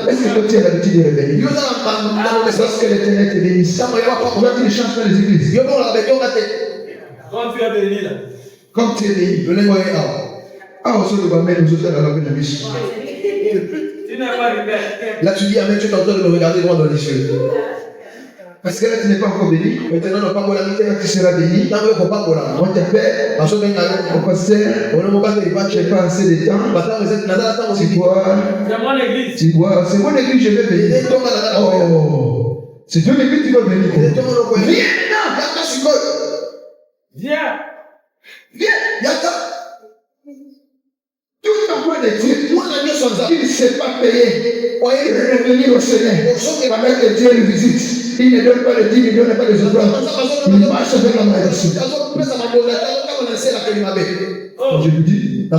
Est-ce que tu as l'habitude de revenir? Lorsque l'Éternel te bénisse, pourquoi tu ne changes pas les églises? Comme tu es béni. Ah, on se doit mettre nous autres dans la mission. Là, tu dis, Amen, tu es en train de me regarder droit dans les yeux. Parce que là, tu n'es pas encore béni. Maintenant, on n'a pas pour la tu seras béni. On t'appelle. Au pasteur. Tu n'as pas assez de temps. Tu bois. C'est mon église, je vais venir. Oh. C'est ton église, tu vas venir. Viens maintenant. Viens. Tout l'emploi de Dieu, il ne sait pas payer. Revenir au Seigneur. Pendant que Dieu le visite, il ne donne pas les 10 millions, il ne donne pas les offrandes. Il marche avec la malédiction. Je vous dis,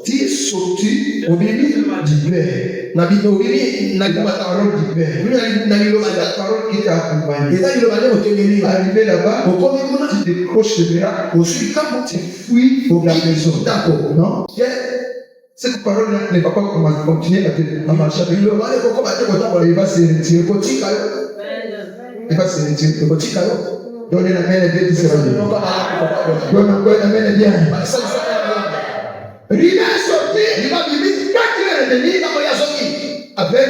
tu es sorti au début d'hiver. La parole d'hiver. La parole qui t'a accompagné. Arrivé là-bas, tu décroches le bras, tu fuis pour la maison. Non? Cette parole-là ne va pas continuer à marcher avec lui. Il va se retirer. Il va se retirer. Donnez la main et bien, tu seras bien. Donne encore la main et bien. Il est sorti. Il va vivre. Quand il est revenu, avec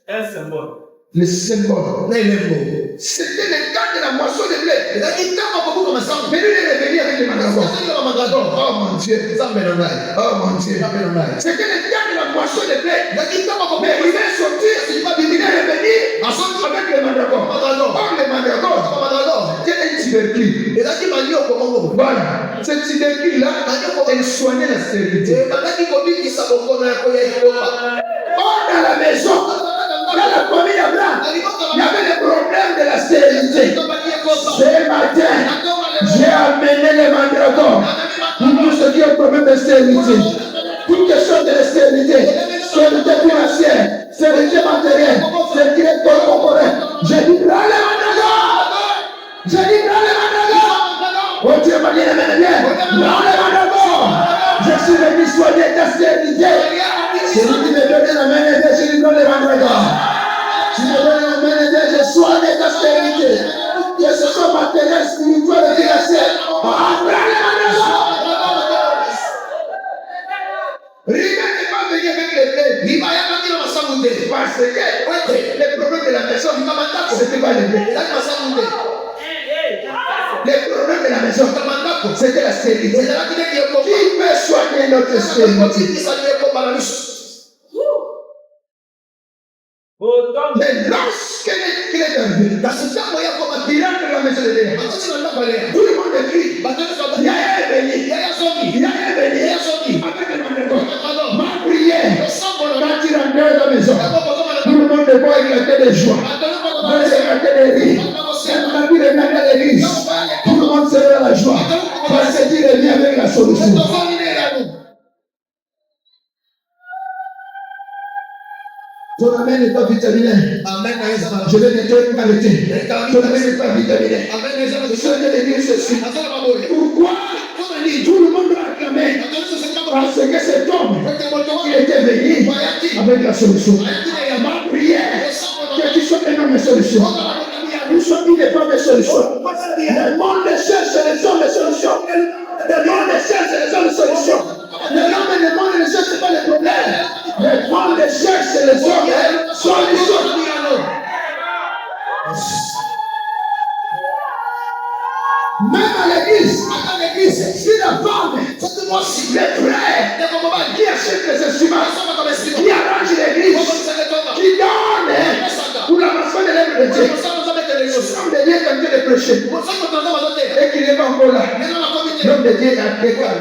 un symbole. Le symbole. C'était le temps de la moisson de blé. Mais lui, il est revenu avec les mandragores. Oh mon Dieu. Oh mon Dieu. C'était le temps de la moisson de blé. Mais il est sorti. Il est revenu avec les mandragores. Or, les mandragores, c'était une tubercule. Voilà. Cette tubercule-là, elle soignait la stérilité. Or, dans la maison, dans la famille d'Abraham, il y avait le problème de la stérilité. Ce matin, j'ai amené les mandragores pour tous ceux qui ont un problème de stérilité. Toute question de la stérilité, stérilité financière, stérilité matérielle, stérilité corporelle. J'ai dit, prends les mandragores! J'ai dit, prends les mandragores! Oh Dieu m'a dit, prends les mandragores! Je suis venu soigner ta stérilité. Celui qui me donne la main de Dieu, je lui donne les mandragores. Tu me donnes la main de Dieu, je soigne ta stérilité. Que ce soit matériel, spirituel et financier. Prends les mandragores! Rien n'est pas venu avec les blés. Parce que les problèmes de la maison, c'était pas les blés. Les problèmes de la maison, c'était la stérilité. Qui peut soigner notre stérilité? Mais lorsqu'il est arrivé, il rentre dans la maison de Léa. Tout le monde est crie. Il y a un béni. Il y a un béni. Avec le mandragore. Ma prière. Quand il rentre dans la maison, tout le monde voit éclater de joie. Éclater de rire. Quand il revient dans l'église, tout le monde sera dans la joie. Parce qu'il revient avec la solution. Ton amène n'est pas vitaminé. Je vais te arrêter. Ton amène n'est pas vitaminé. Je suis en train de dire ceci. Pourquoi tout le monde doit acclamer? Parce que cet homme, il était venu avec la solution. Ma prière, que tu sois un homme de solution. Nous sommes des femmes de solution. Le monde cherche les hommes de solution. Le monde cherche les hommes de solution. Le monde ne cherche pas les problèmes. Le monde cherche les hommes de solution. Même à l'église, si la femme, les frères, qui achètent les instruments, qui arrangent l'église, qui donnent pour l'avancement de l'œuvre de Dieu, l'homme de Dieu est en train de prêcher, et qu'il n'est pas encore là. L'homme de Dieu est à l'école.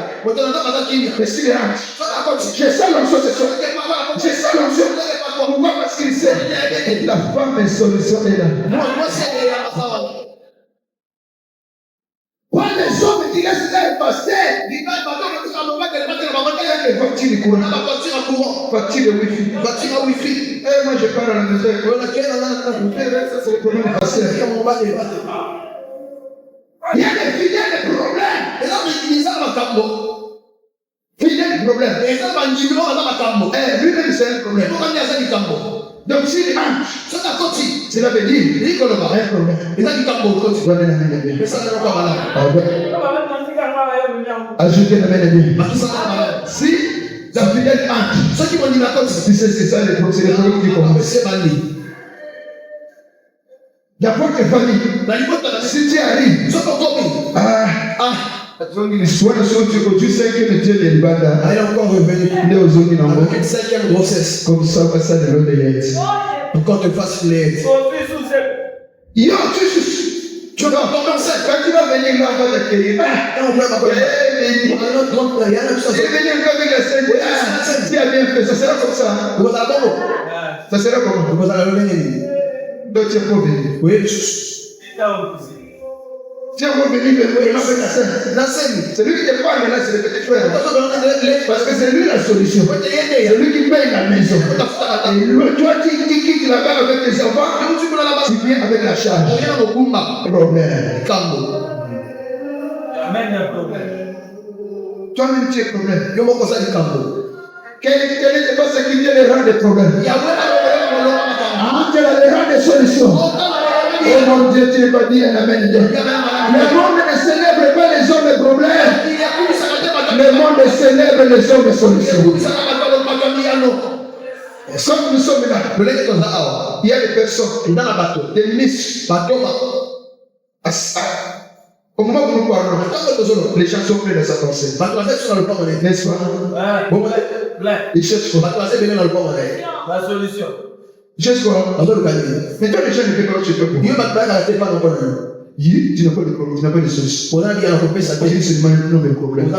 Mais s'il rentre, je sais l'onction ce soir. Je sais l'onction. Pourquoi? Parce qu'il sait. Et la femme est solutionnée là. Quand les hommes disent que c'est un pasteur, les voitures courant. La voiture à courant. Voiture de wifi. Voiture à wifi. Et moi je pars à la maison. Ça c'est le problème passé. Il y a des fidèles problèmes. Et là, il y a un cambo. Fidèles problèmes. Et ça, il y a un cambo. Lui-même c'est un problème. Donc s'il marche, cela veut dire il y a un problème. Et ça, il y a un cambo. Et ça, il y a un ajoutez la main de Dieu. Si la fidèle marche, ceux qui vont dire la côte, c'est ça les procédures qui commencent. D'abord tes familles, si tu arrives, soit le son tu continues 5e de Dieu les Libanda, il est encore revenu, il est aux zones avec une 5e grossesse. Comme ça, pas ça de l'eau de l'aide. Pour qu'on te fasse l'aide. Yo, tu vas commencer. Quand tu vas venir là, on va t'accueillir. On va m'accueillir. Tu es venu avec la scène. Tu as bien fait, ça sera comme ça. Ça sera comment? Donc tu es pas venu. Oui. Tu es pas venu avec la scène. La scène. C'est lui qui te parle là, c'est le petit frère. Parce que c'est lui la solution. C'est lui qui paye la maison. Et toi, tu quittes là-bas avec tes enfants. Tu viens avec la charge. Problème. Toi-même, tu es problème. Quel est pas ce qui vient les rendre des problèmes? Quelle est les rendre des solutions? Oh mon Dieu, tu n'es pas dit un amen. Le monde ne célèbre pas les hommes de problèmes. Le monde célèbre les hommes de solutions. Comme nous sommes là, il y a des personnes, des miss, au moment où nous parlons, les gens sont prêts de sa pensée. N'est-ce pas? Ils cherchent quoi? La solution. Cherche quoi? Mais toi, les gens ne peuvent pas chercher pour tu n'as pas de problème, tu n'as pas de solution. C'est seulement un nombre de problèmes.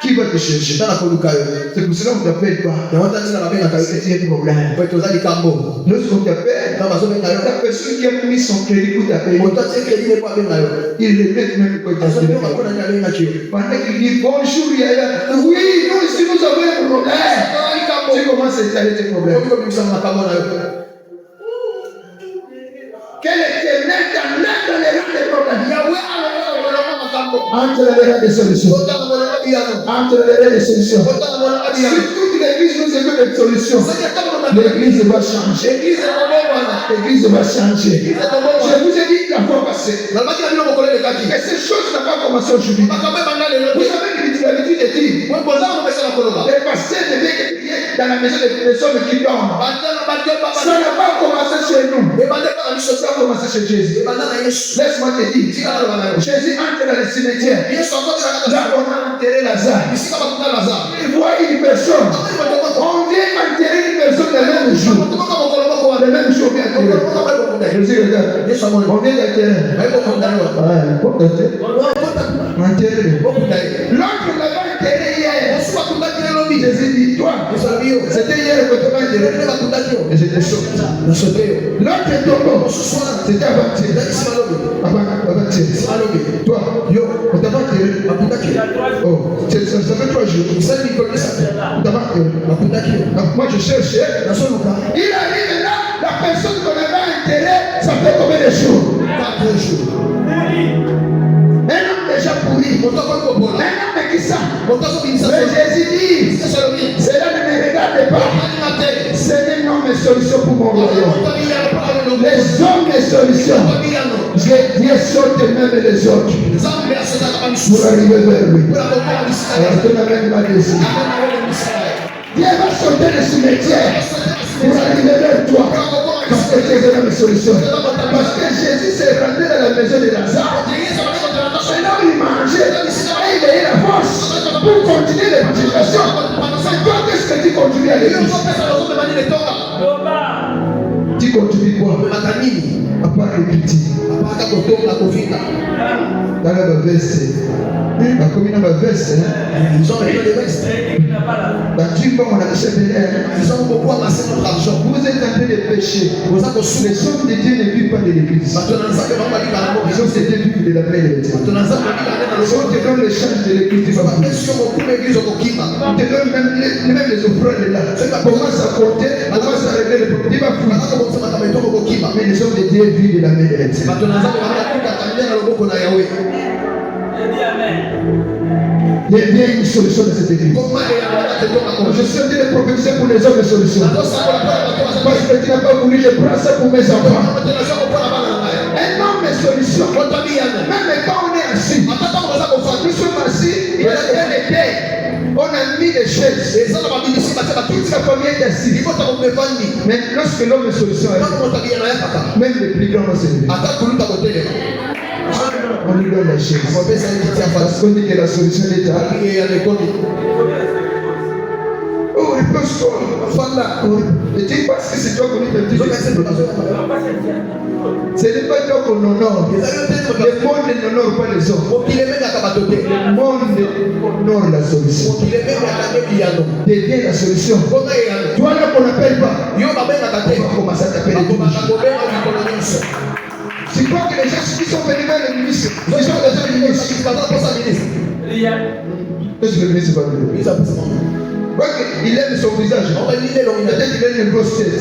Qui va te chercher? C'est pour cela qu'on ne t'appelle pas. C'est un problème. Lorsqu'on t'appelle, la personne qui a mis son crédit pour t'appeler, il le met même pour t'appeler. Pendant qu'il dit bonjour, il y a là. Oui, nous ici nous avons un problème. Tu commences à étaler tes problèmes. Quel est l'éternel dans les rangs des problèmes? Entre les rangs des solutions. Entre les rangs des solutions. Si toute l'église nous écoute des solutions, l'église va changer. L'église va changer. Je vous ai dit la fois passée. Et ces choses n'ont pas commencé aujourd'hui. Vous avez l'habitude de dire, les pasteurs devaient prier dans la maison des personnes qui dorment. Ça n'a pas commencé chez nous. Ça a commencé chez Jésus. Laisse-moi te dire, Jésus entre dans le cimetière. Là, on a enterré Lazare. Il voit une personne. On vient enterrer une personne le même jour. Le même jour, bien enterré. Jésus regarde. On vient d'enterrer. L'autre l'avait enterré hier. Jésus dit, toi, c'était hier que tu m'as enterré. Et j'étais sauté. L'autre est tombé. C'était avant-hier. Toi, on t'a pas enterré. Oh, ça fait 3 jours. Moi je cherche. Il arrive là, la personne qu'on avait enterrée, ça fait combien de jours? 4 jours. Un homme déjà pourri. Un homme qui ça. Mais Jésus dit, cela ne me regarde pas. C'est un homme de solution pour mon royaume. Les hommes de solution. Dieu saute même les autres pour arriver vers lui. Dieu va sauter le cimetière pour arriver vers toi. Parce que tu es dans la solution. Parce que Jésus s'est rendu dans la maison de Lazare. C'est là où il mangeait. Et il a eu la force pour continuer l'évangélisation. C'est toi, qu'est-ce que tu continues à l'église? Tu continues quoi? À part les critiques. Dans la veste. La commune va veste. Ils ont les vestes. La tribu, on a acheté. Ils ont beaucoup amassé notre argent. Vous êtes en train de pécher. Les hommes de Dieu ne vivent pas de l'église. Les hommes de Dieu vivent de la paix de Dieu. Si on te donne le change de l'église, tu vas pas. Tu te donnes même les offrandes là. Commence à compter, commence à régler le problème. Tu vas fouiller. Mais les hommes de Dieu vivent de la paix de Dieu. Il y a bien une solution dans cette église. Je suis en train de prophétiser pour les hommes de solution. Parce que tu n'as pas voulu, je prends ça pour mes enfants. Un homme de solution. Même quand on est assis, nous sommes assis, il y a des terres. On a mis des chaises. Toute la famille est assise. Mais lorsque l'homme de solution est même les plus grands vont se lever. On lui donne la chaise. Parce qu'on dit que la solution est là. Oh, repose-toi. Ne dis pas que c'est toi qu'on est petit. Ce n'est pas toi qu'on honore. Le monde n'honore pas les hommes. Le monde honore la solution. Devient la solution. Toi là qu'on n'appelle pas. On va commencer à t'appeler tous les jours. Tu crois que les gens qui sont venus vers le ministre, ils sont déjà le ministre. Qu'est-ce que le ministre va dire? Il aime son visage. Peut-être qu'il a une grosse tête.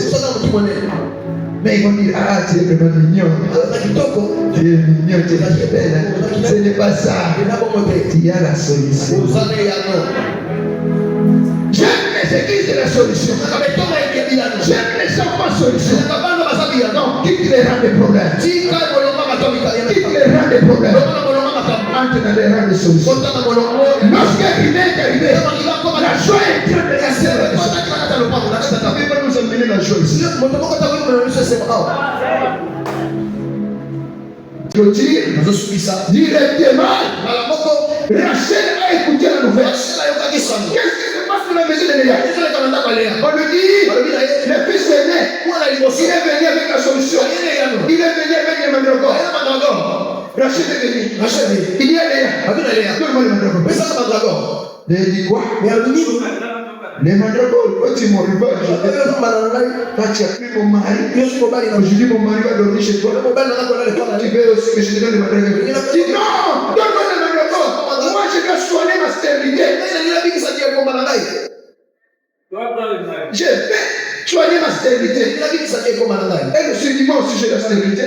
Mais ils vont dire, ah, tu es vraiment mignon. Tu es mignon, tu es très belle. Ce n'est pas ça. Il y a la solution. J'aime les églises de la solution. J'aime les enfants solution. Non, quitte les rangs des problèmes. Quitte les rangs des problèmes. Entre dans les rangs des solutions. Lorsqu'il est arrivé, la joie est en train de rester. Ça ne peut pas nous amener la joie ici. Je dis directement, Rachel a écouté la nouvelle. Qu'est-ce qui se passe dans la maison de Léa? On lui dit, le fils aîné, il est venu avec la solution. Il est venu avec les mandragores. Rachel est venu. Il y a Léa. Donne-moi les mandragores. Léa dit quoi? Les mandragores, quand tu m'as vu, quand tu as pris mon mari, aujourd'hui mon mari va dormir chez toi. Tu veux aussi que je te donne les mandragores? Il dit non, donne-moi les mandragores. Moi je dois soigner ma stérilité. Je vais soigner ma stérilité. Et le sédiment aussi j'ai la stérilité.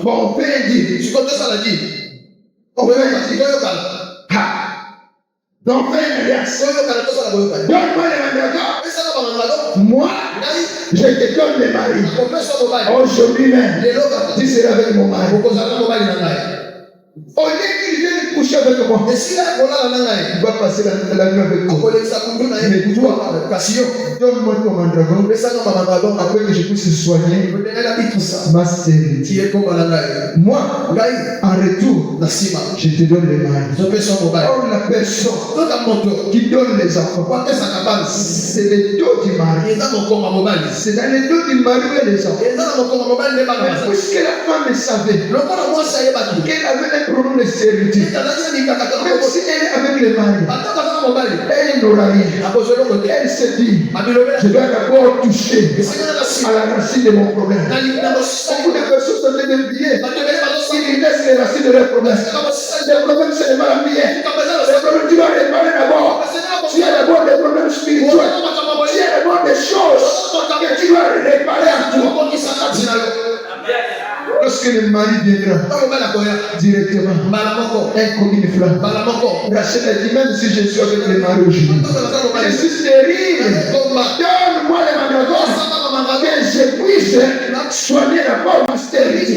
Bon, on peut dire. On peut dire. Donc, donne-moi les mandragores. Moi, je te donne les maris. Aujourd'hui même, tu seras avec mon mari. Au lieu qu'il vienne coucher avec moi, il va passer la nuit avec moi. Mais toi, donne-moi ton mandragore afin que je puisse soigner ma stérilité. Moi, en retour, je te donne les maris. Or, la personne qui donne les enfants, c'est le dos du mari. C'est dans le dos du mari et les enfants. Puisque la femme savait qu'elle avait un problème de stérilité, même si elle est avec les maris, elle n'aura rien. Elle se dit, je dois d'abord toucher à la racine de mon problème. Beaucoup de personnes sont déviées. Ils laissent les racines de leurs problèmes. Les problèmes, c'est les maladies. Les problèmes, tu dois réparer d'abord. Tu as d'abord des problèmes spirituels. Tu as d'abord des choses que tu dois réparer à toi. Lorsque le mari viendra directement, un comme une flamme. Rachel a dit, même si je suis avec le mari aujourd'hui, je suis stérile. Donne-moi les mandragores que je puisse soigner d'abord ma stérilité.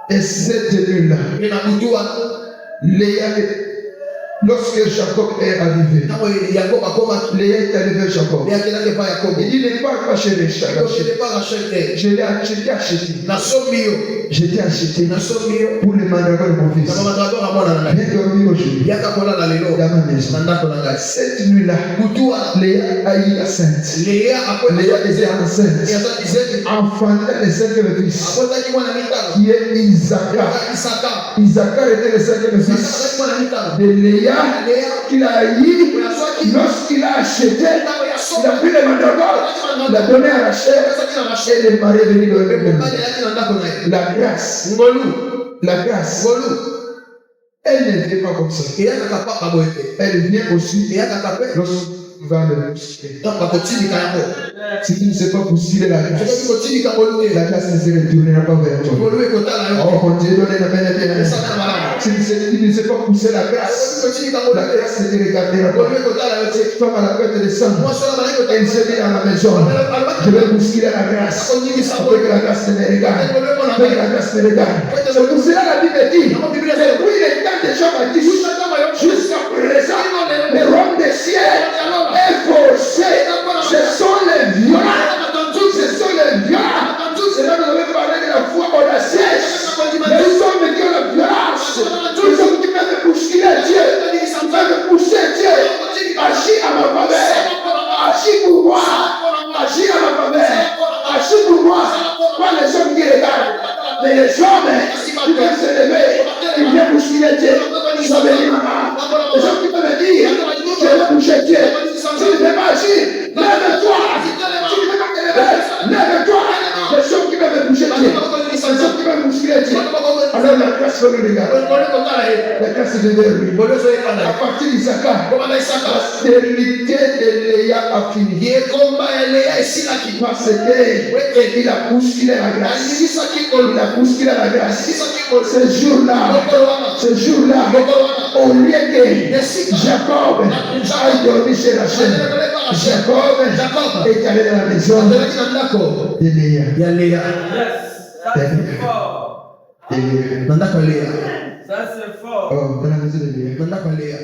Et cette nuit-là, Léa Lorsque Jacob est arrivé, Léa est arrivé à Jacob. Il dit, n'est pas chez Jacob. Je l'ai acheté. Je t'ai acheté pour le mandragore de mon fils. Viens dormir aujourd'hui dans ma maison. Cette nuit-là, Léa a eu enceinte. Léa était enceinte. Enfantait le cinquième fils, qui est Isaac. Isaac était le cinquième fils de Léa qu'il a eu lorsqu'il a acheté. Il a pris le mandragore, il a donné à Rachel et le mari est venu dans le même. La grâce, elle ne vient pas comme ça. Elle vient aussi lorsqu'on va le bousculer. Si tu ne sais pas bousculer la grâce ne se retournera pas vers toi. On continue de donner la main à bien. Si tu ne sais pas pousser la grâce ne te regardera pas. Femme à la fête de sang, elle se met dans la maison. Je vais bousculer la grâce. Afin que la grâce me regarde. Afin que la grâce me regarde. C'est pour cela la Bible dit, oui, les temps des gens m'ont dit, jusqu'à présent, le royaume des ciels est forcé. Ce sont les violents. Ce sont les violents. C'est là que nous avons parlé de la foi audacieuse. Les hommes qui ont la violence. Les hommes qui peuvent bousculer Dieu. Qui peuvent pousser Dieu. Agis à ma faveur. Agis pour moi. Agis à ma faveur. Agis pour moi. Pas les hommes qui regardent. Mais les hommes qui peuvent se lever. Ils viennent bousculer Dieu. Ils sont venus maman. Les hommes qui peuvent dire, je vais bouger Dieu. Tu ne peux pas agir. Lève-toi. Tu ne peux pas te lever. Lève-toi. Les hommes qui peuvent bouger Dieu. Les hommes qui peuvent bousculer Dieu. Alors la grâce va nous regarder. La grâce de Dieu. À partir d'Isaac, la stérilité de Léa a fini. Parce qu'il a bousculé la grâce. Il a bousculé la grâce. Ce jour-là, au lieu que Jacob aille dormir chez Rachel, Jacob est allé dans la maison de Léa. Ça c'est fort. Oh, dans la maison de Léa.